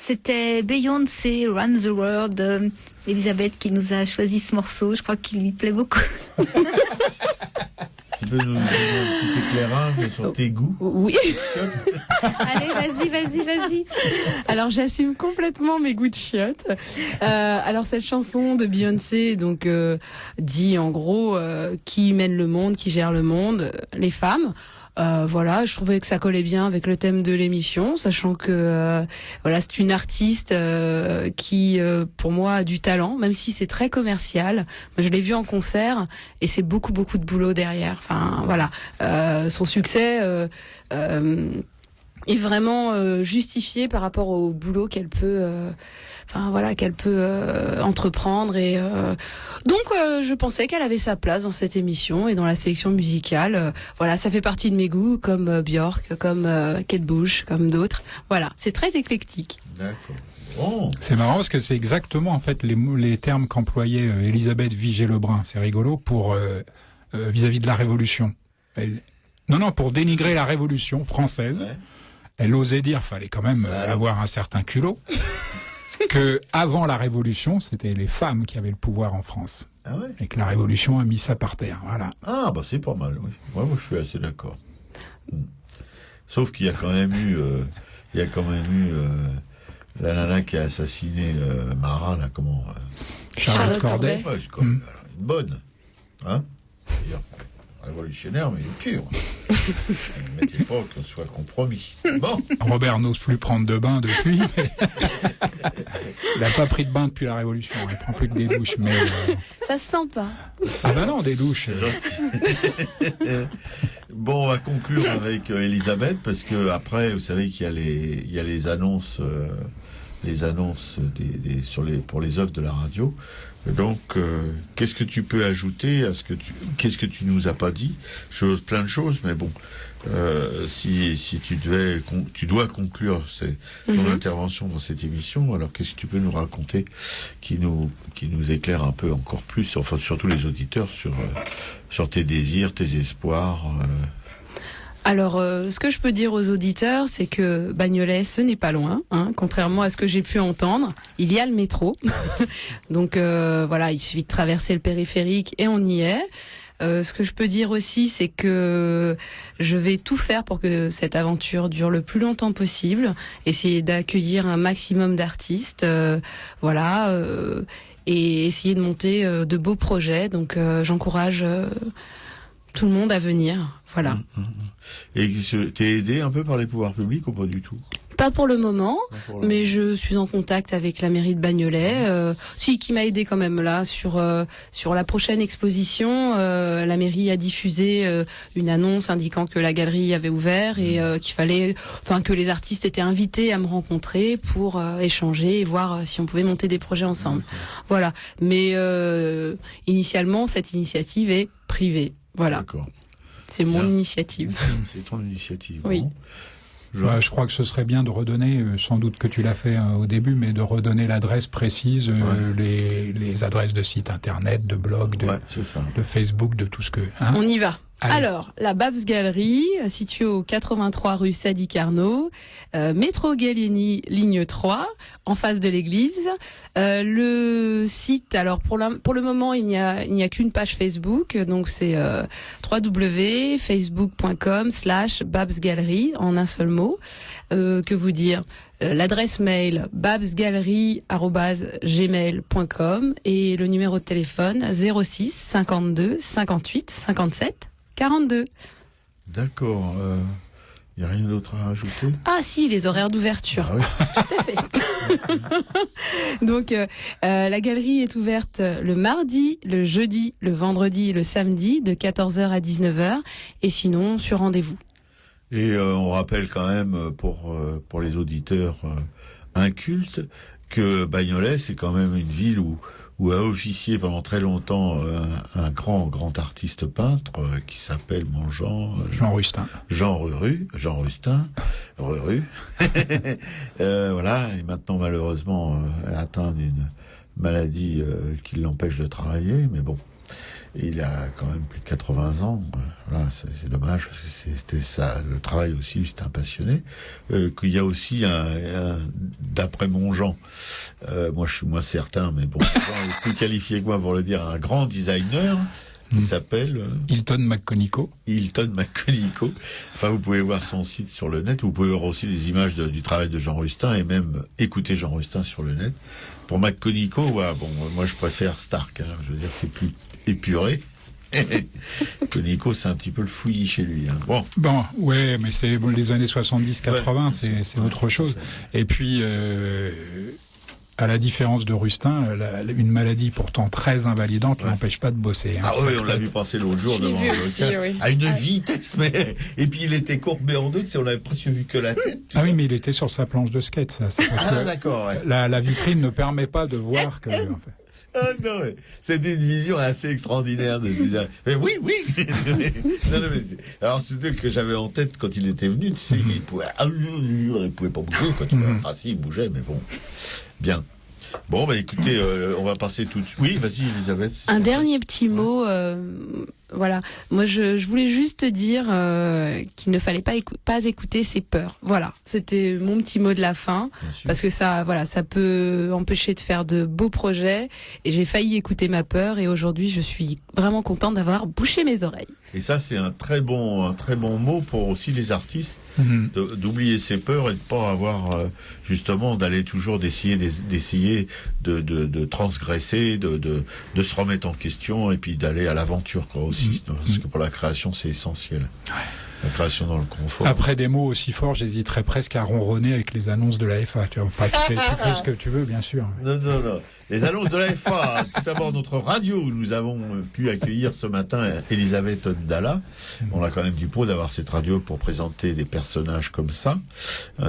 C'était Beyoncé, Run the World. Elisabeth qui nous a choisi ce morceau. Je crois qu'il lui plaît beaucoup. Tu peux nous donner un petit éclairage sur tes goûts? Oui. Allez, vas-y. Alors j'assume complètement mes goûts de chiottes. Alors cette chanson de Beyoncé donc dit en gros qui mène le monde, qui gère le monde, les femmes. Voilà, je trouvais que ça collait bien avec le thème de l'émission, sachant que voilà, c'est une artiste qui, pour moi, a du talent, même si c'est très commercial. Moi, je l'ai vue en concert et c'est beaucoup de boulot derrière. Enfin, voilà, son succès est vraiment justifié par rapport au boulot qu'elle peut. Qu'elle peut entreprendre et donc je pensais qu'elle avait sa place dans cette émission et dans la sélection musicale. Voilà, ça fait partie de mes goûts, comme Björk, comme Kate Bush, comme d'autres. Voilà, c'est très éclectique. D'accord. Bon. C'est marrant parce que c'est exactement en fait les termes qu'employait Elisabeth Vigée-Lebrun. C'est rigolo pour vis-à-vis de la Révolution. Pour dénigrer la Révolution française. Ouais. Elle osait dire, fallait quand même avoir un certain culot. Que avant la Révolution, c'était les femmes qui avaient le pouvoir en France. Ah ouais. Et que la Révolution a mis ça par terre. Voilà. Ah bah c'est pas mal. Oui. Moi je suis assez d'accord. Sauf qu'il y a quand même eu, la nana qui a assassiné Marat là, comment Charlotte Corday. Ouais, une bonne, hein. D'ailleurs, révolutionnaire, mais pure. Ne mettez pas qu'on soit compromis. Bon. Robert n'ose plus prendre de bain depuis. Mais... il n'a pas pris de bain depuis la Révolution. Il prend plus que des douches. Mais ça se sent pas. Ah ben non, des douches. Gentil. Bon, on va conclure avec Elisabeth parce que après, vous savez qu'il y a les annonces, pour les œuvres de la radio. Donc, qu'est-ce que tu peux ajouter à qu'est-ce que tu nous as pas dit? Plein de choses, mais bon, si tu dois conclure ton intervention dans cette émission, alors qu'est-ce que tu peux nous raconter qui nous éclaire un peu encore plus, enfin surtout les auditeurs sur tes désirs, tes espoirs. Alors, ce que je peux dire aux auditeurs, c'est que Bagnolet, ce n'est pas loin, hein, contrairement à ce que j'ai pu entendre. Il y a le métro. Donc, voilà, il suffit de traverser le périphérique et on y est. Ce que je peux dire aussi, c'est que je vais tout faire pour que cette aventure dure le plus longtemps possible. Essayer d'accueillir un maximum d'artistes, et essayer de monter de beaux projets. Donc, j'encourage tout le monde à venir. Voilà. Et t'es aidé un peu par les pouvoirs publics ou pas du tout? Pas pour le moment, mais je suis en contact avec la mairie de Bagnolet, qui m'a aidé quand même là sur la prochaine exposition. La mairie a diffusé une annonce indiquant que la galerie avait ouvert et que les artistes étaient invités à me rencontrer pour échanger et voir si on pouvait monter des projets ensemble. Voilà. Mais initialement, cette initiative est privée. Voilà. D'accord. C'est mon initiative. C'est ton initiative. Oui. Bon. Je crois que ce serait bien de redonner, sans doute que tu l'as fait au début, mais de redonner l'adresse précise, les adresses de sites internet, de blogs, de Facebook, de tout ce que... Hein. On y va. Allez. Alors, la Babs Galerie, située au 83 rue Sadi Carnot, métro Gallieni, ligne 3, en face de l'église. Le site, alors pour le moment, il n'y a qu'une page Facebook, donc c'est www.facebook.com/babsgalerie, en un seul mot. Que vous dire, l'adresse mail babsgalerie@gmail.com et le numéro de téléphone 06 52 58 57 42. D'accord. Il n'y a rien d'autre à rajouter? Ah si, les horaires d'ouverture. Ah oui. Tout à fait. Donc, la galerie est ouverte le mardi, le jeudi, le vendredi et le samedi de 14h à 19h et sinon sur rendez-vous. Et on rappelle quand même pour les auditeurs incultes que Bagnolet, c'est quand même une ville où a officié pendant très longtemps un grand artiste peintre qui s'appelle Jean Rustin. Voilà, et maintenant malheureusement atteint d'une maladie qui l'empêche de travailler, mais bon. Et il a quand même plus de 80 ans. Voilà, c'est dommage parce que c'était ça. Le travail aussi, c'était un passionné. Qu'il y a aussi d'après Montjean, moi je suis moins certain, mais bon, Jean est plus qualifié que moi pour le dire, un grand designer qui s'appelle Hilton McConico. Hilton McConico. Enfin, vous pouvez voir son site sur le net. Vous pouvez voir aussi les images du travail de Jean Rustin et même écouter Jean Rustin sur le net. Pour McConico, ouais, bon, moi je préfère Stark. Hein, je veux dire, c'est plus épuré. Conico, c'est un petit peu le fouillis chez lui. Hein. Bon, ouais, mais c'est les années 70-80, ouais, c'est autre chose. Et puis, à la différence de Rustin, une maladie pourtant très invalidante l'empêche pas de bosser. Hein. Ah oui, on l'a vu passer l'autre jour devant le à une vitesse, mais et puis il était courbé en deux, on l'avait presque vu que la tête. Ah oui, mais il était sur sa planche de skate, ça. D'accord. Ouais. La vitrine ne permet pas de voir que. En fait. Ah non, ouais. C'était une vision assez extraordinaire de dire. Mais oui. Non, mais alors surtout que j'avais en tête quand il était venu, tu sais, il pouvait pas bouger, quoi. Enfin, si, il bougeait, mais bon. Bien. Bon, bah écoutez, on va passer tout de suite. Oui, vas-y, Elisabeth. Un dernier petit mot. Voilà. Moi, je voulais juste dire qu'il ne fallait pas écouter ses peurs. Voilà. C'était mon petit mot de la fin. Parce que ça peut empêcher de faire de beaux projets. Et j'ai failli écouter ma peur. Et aujourd'hui, je suis vraiment contente d'avoir bouché mes oreilles. Et ça, c'est un très bon mot pour aussi les artistes. D'oublier ses peurs et de pas avoir justement d'aller toujours d'essayer de transgresser, de se remettre en question et puis d'aller à l'aventure quoi aussi parce que pour la création c'est essentiel. Ouais. La création dans le confort. Après des mots aussi forts, j'hésiterais presque à ronronner avec les annonces de la FA. Tu fais ce que tu veux, bien sûr. Non. Les annonces de la FA. Tout d'abord, notre radio, où nous avons pu accueillir ce matin Elisabeth Ndala. On a quand même du pot d'avoir cette radio pour présenter des personnages comme ça,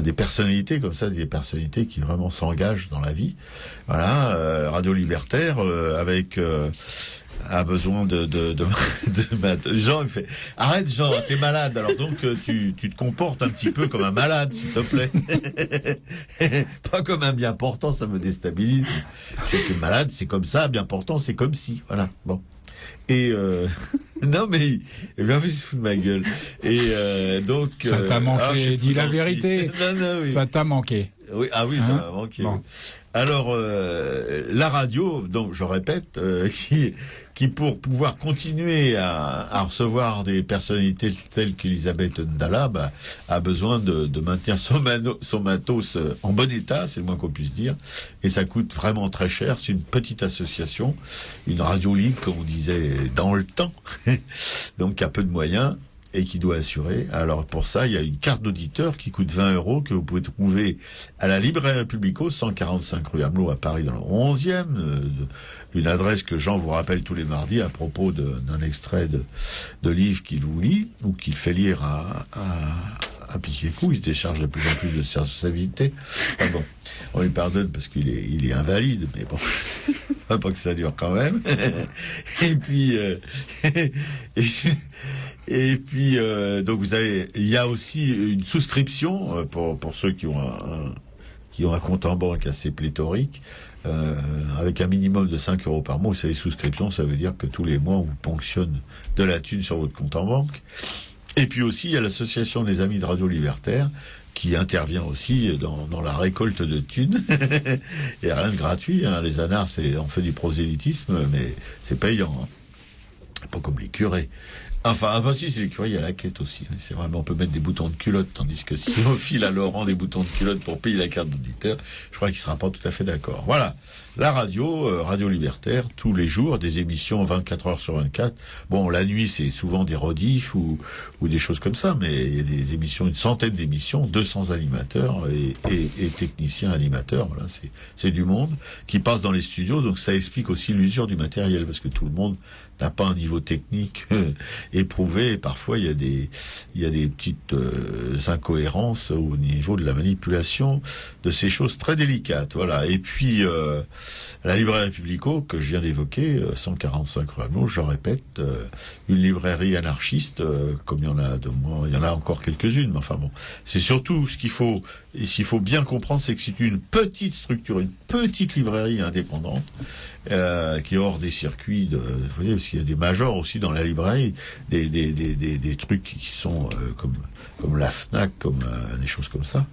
des personnalités comme ça, des personnalités qui vraiment s'engagent dans la vie. Voilà, radio libertaire avec... a besoin de Jean il fait arrête Jean, t'es malade, alors donc tu te comportes un petit peu comme un malade s'il te plaît. Pas comme un bien portant, ça me déstabilise. Je sais que malade c'est comme ça, bien portant c'est comme si, voilà. Bon. Et non mais il vient se foutre de ma gueule. Et donc ça t'a manqué, dis la vérité. Non, oui. Ça t'a manqué. Oui, ah oui, ça m'a manqué. Bon. Oui. Alors, la radio, donc je répète, qui pour pouvoir continuer à recevoir des personnalités telles qu'Elisabeth Ndala, a besoin de maintenir son matos en bon état, c'est le moins qu'on puisse dire, et ça coûte vraiment très cher. C'est une petite association, une radio libre, comme on disait dans le temps, donc qui a peu de moyens et qui doit assurer. Alors pour ça, il y a une carte d'auditeur qui coûte 20 € que vous pouvez trouver à la Librairie Publico, 145 rue Amelot à Paris dans le 11e. Une adresse que Jean vous rappelle tous les mardis à propos d'un extrait de livre qu'il vous lit ou qu'il fait lire à Piquet-Cou. Il se décharge de plus en plus de ses responsabilités. Ah bon, on lui pardonne parce qu'il est invalide, mais bon, pas que ça dure quand même. Et puis donc vous avez, il y a aussi une souscription pour ceux qui ont un compte en banque assez pléthorique, avec un minimum de 5 € par mois. Vous savez, souscription, ça veut dire que tous les mois on vous ponctionne de la thune sur votre compte en banque. Et puis aussi, il y a l'association des Amis de Radio Libertaire qui intervient aussi dans la récolte de thunes. Et rien de gratuit, hein. Les anards, on fait du prosélytisme, mais c'est payant. Hein. Pas comme les curés. Enfin, si, c'est les curés, il y a la quête aussi. C'est vraiment, on peut mettre des boutons de culotte, tandis que si on file à Laurent des boutons de culotte pour payer la carte d'auditeur, je crois qu'il sera pas tout à fait d'accord. Voilà. La radio, Radio Libertaire, tous les jours, des émissions 24 heures sur 24. Bon, la nuit, c'est souvent des rediffs ou des choses comme ça, mais il y a des émissions, une centaine d'émissions, 200 animateurs et techniciens animateurs. Voilà, c'est du monde qui passe dans les studios, donc ça explique aussi l'usure du matériel, parce que tout le monde n'a pas un niveau technique éprouvé, et parfois il y a des petites incohérences au niveau de la manipulation de ces choses très délicates. Voilà. Et puis la librairie Publico que je viens d'évoquer, 145 rue Amelot, je répète, une librairie anarchiste, comme il y en a encore quelques-unes, mais enfin bon, c'est surtout ce qu'il faut bien comprendre, c'est que c'est une petite structure, une petite librairie indépendante qui est hors des circuits vous voyez, parce qu'il y a des majors aussi dans la librairie, des trucs qui sont comme la Fnac, comme des choses comme ça.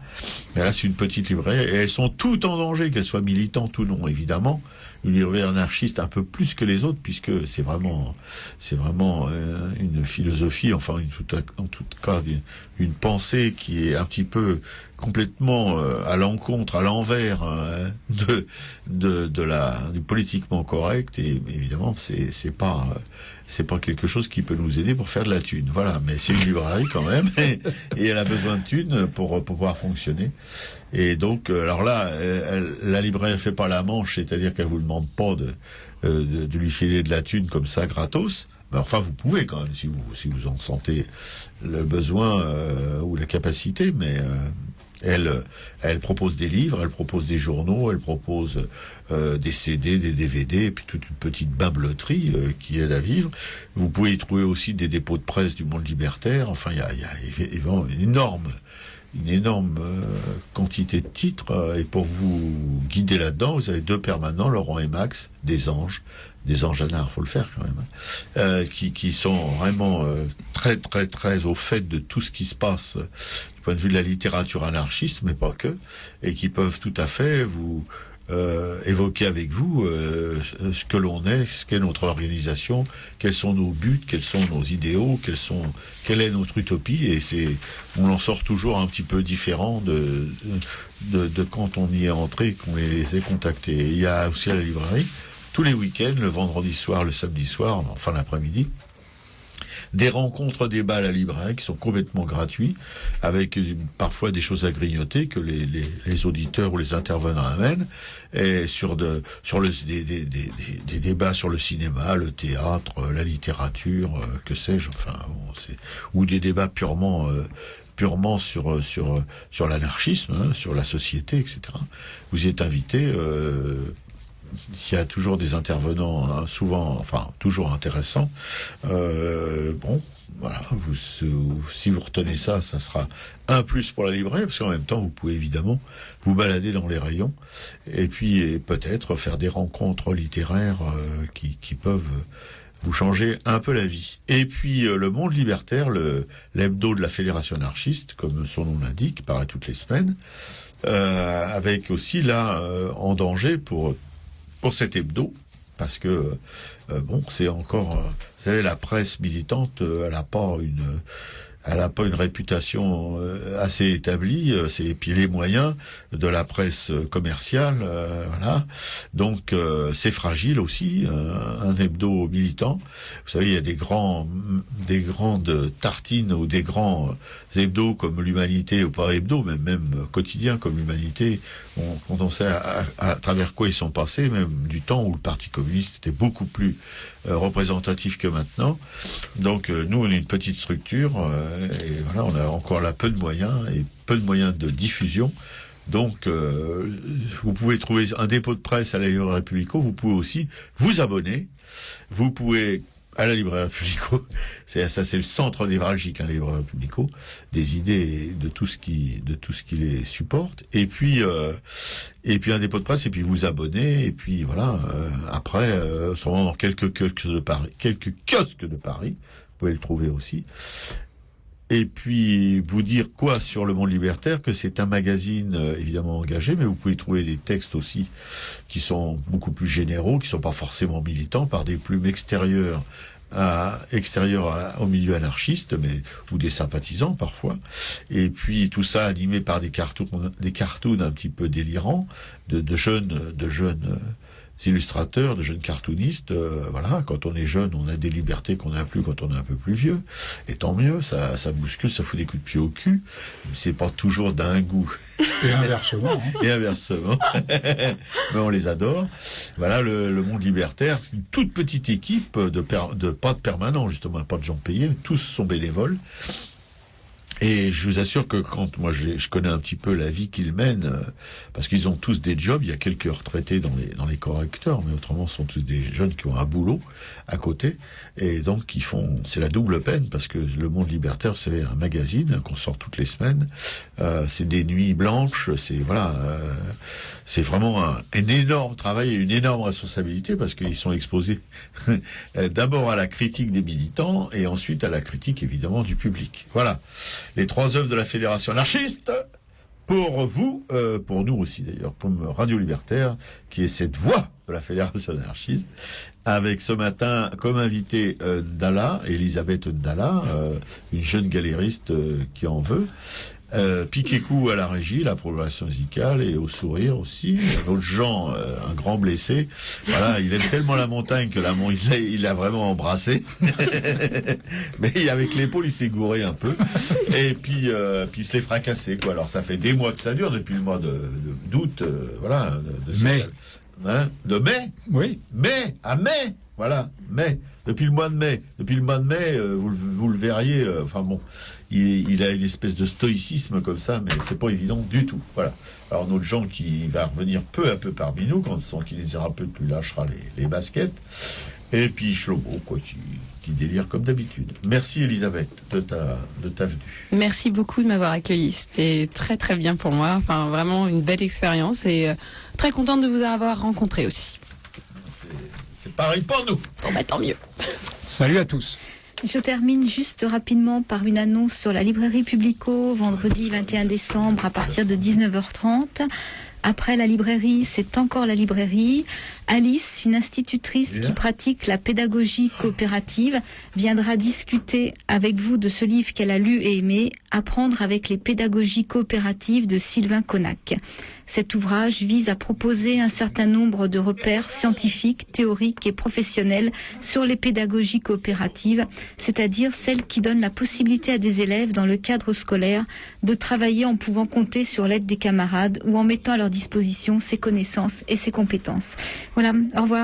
Mais là, c'est une petite librairie, et elles sont toutes en danger, qu'elles soient militantes ou non, évidemment. Une librairie anarchiste un peu plus que les autres, puisque c'est vraiment une philosophie, enfin en tout cas une pensée qui est un petit peu complètement à l'encontre, à l'envers du politiquement correct, et évidemment c'est pas quelque chose qui peut nous aider pour faire de la thune. Voilà, mais c'est une librairie quand même, et elle a besoin de thunes pour pouvoir fonctionner. Et donc, alors là, la librairie fait pas la manche, c'est-à-dire qu'elle vous demande pas de lui filer de la thune comme ça gratos. Mais enfin, vous pouvez quand même, si vous en sentez le besoin ou la capacité, mais elle propose des livres, elle propose des journaux, elle propose des CD, des DVD, et puis toute une petite bimbeloterie qui aide à vivre. Vous pouvez y trouver aussi des dépôts de presse du monde libertaire. Enfin, il y a évidemment une énorme quantité de titres, et pour vous guider là-dedans, vous avez 2 permanents, Laurent et Max, des anges anards, faut le faire quand même, qui sont vraiment très très très au fait de tout ce qui se passe du point de vue de la littérature anarchiste, mais pas que, et qui peuvent tout à fait vous évoquer avec vous ce que l'on est, ce qu'est notre organisation, quels sont nos buts, quels sont nos idéaux, quelle est notre utopie, et on en sort toujours un petit peu différent de quand on y est entré, qu'on les ait contactés. Et il y a aussi à la librairie, tous les week-ends, le vendredi soir, le samedi soir, enfin l'après-midi, des rencontres, débats à la librairie qui sont complètement gratuits, avec parfois des choses à grignoter que les auditeurs ou les intervenants amènent, et des débats sur le cinéma, le théâtre, la littérature, que sais-je, enfin, ou des débats purement sur l'anarchisme, sur la société, etc. Vous y êtes invités. Il y a toujours des intervenants, toujours intéressants. Voilà, si vous retenez ça sera un plus pour la librairie, parce qu'en même temps, vous pouvez évidemment vous balader dans les rayons, et puis peut-être faire des rencontres littéraires qui peuvent vous changer un peu la vie. Et puis le Monde Libertaire, l'hebdo de la Fédération anarchiste, comme son nom l'indique, paraît toutes les semaines, avec aussi là en danger pour cet hebdo, parce que c'est encore, vous savez, la presse militante, elle n'a pas une réputation assez établie, et puis les moyens de la presse commerciale, voilà. Donc c'est fragile aussi, un hebdo militant. Vous savez, il y a des grandes tartines ou des grands hebdos comme l'Humanité, ou pas hebdo, mais même quotidien comme l'Humanité, quand on sait à travers quoi ils sont passés, même du temps où le Parti communiste était beaucoup plus représentatif que maintenant. Donc nous, on est une petite structure, et voilà, on a encore là peu de moyens de diffusion. Donc vous pouvez trouver un dépôt de presse à la librairie Republico, vous pouvez aussi vous abonner, vous pouvez à la librairie Republico, c'est le centre névralgique, la librairie Republico, des idées de tout ce qui les supporte, et puis un dépôt de presse, et puis vous abonner, et puis voilà, après autrement dans quelques kiosques de Paris, vous pouvez le trouver aussi. Et puis, vous dire quoi sur le Monde Libertaire, que c'est un magazine évidemment engagé, mais vous pouvez trouver des textes aussi qui sont beaucoup plus généraux, qui sont pas forcément militants, par des plumes extérieures au milieu anarchiste, ou des sympathisants parfois. Et puis tout ça animé par des cartoons un petit peu délirants, de jeunes illustrateurs, de jeunes cartoonistes. Voilà, quand on est jeune, on a des libertés qu'on n'a plus quand on est un peu plus vieux, et tant mieux, ça bouscule, ça fout des coups de pied au cul, c'est pas toujours d'un goût. Et inversement. Et inversement. Mais on les adore. Voilà, le Monde Libertaire, c'est une toute petite équipe pas de permanents, justement, pas de gens payés, tous sont bénévoles. Et je vous assure que quand moi je connais un petit peu la vie qu'ils mènent, parce qu'ils ont tous des jobs, il y a quelques retraités dans les correcteurs, mais autrement ce sont tous des jeunes qui ont un boulot à côté, et donc c'est la double peine, parce que Le Monde Libertaire, c'est un magazine qu'on sort toutes les semaines, c'est des nuits blanches, c'est vraiment un énorme travail et une énorme responsabilité, parce qu'ils sont exposés d'abord à la critique des militants et ensuite à la critique évidemment du public. Voilà. Les 3 œuvres de la Fédération anarchiste, pour vous, pour nous aussi d'ailleurs, comme Radio Libertaire, qui est cette voix de la Fédération anarchiste, avec ce matin comme invité Elisabeth Dalla, une jeune galériste qui en veut, Piquet-Cou à la régie, la programmation musicale, et au sourire aussi. Un autre Jean, un grand blessé. Voilà, il aime tellement la montagne que il l'a vraiment embrassé. Mais avec l'épaule, il s'est gouré un peu. Et puis il se l'est fracassé, quoi. Alors ça fait des mois que ça dure, depuis le mois d'août, voilà. Mai. De mai? Oui. Mai, voilà, mai. Depuis le mois de mai, vous le verriez, il a une espèce de stoïcisme comme ça, mais c'est pas évident du tout. Voilà. Alors notre Jean qui va revenir peu à peu parmi nous, quand son kinésithérapeute lui lâchera les baskets, et puis Shlomo, quoi, qui délire comme d'habitude. Merci Elisabeth de ta venue. Merci beaucoup de m'avoir accueilli. C'était très très bien pour moi. Enfin, vraiment une belle expérience, et très contente de vous avoir rencontré aussi. C'est pareil pour nous. Bon, bah, tant mieux. Salut à tous. Je termine juste rapidement par une annonce sur la librairie Publico, vendredi 21 décembre à partir de 19h30. Après la librairie, c'est encore la librairie. Alice, une institutrice qui pratique la pédagogie coopérative, viendra discuter avec vous de ce livre qu'elle a lu et aimé, Apprendre avec les pédagogies coopératives de Sylvain Connac. Cet ouvrage vise à proposer un certain nombre de repères scientifiques, théoriques et professionnels sur les pédagogies coopératives, c'est-à-dire celles qui donnent la possibilité à des élèves dans le cadre scolaire de travailler en pouvant compter sur l'aide des camarades ou en mettant à leur disposition ses connaissances et ses compétences. Voilà, au revoir.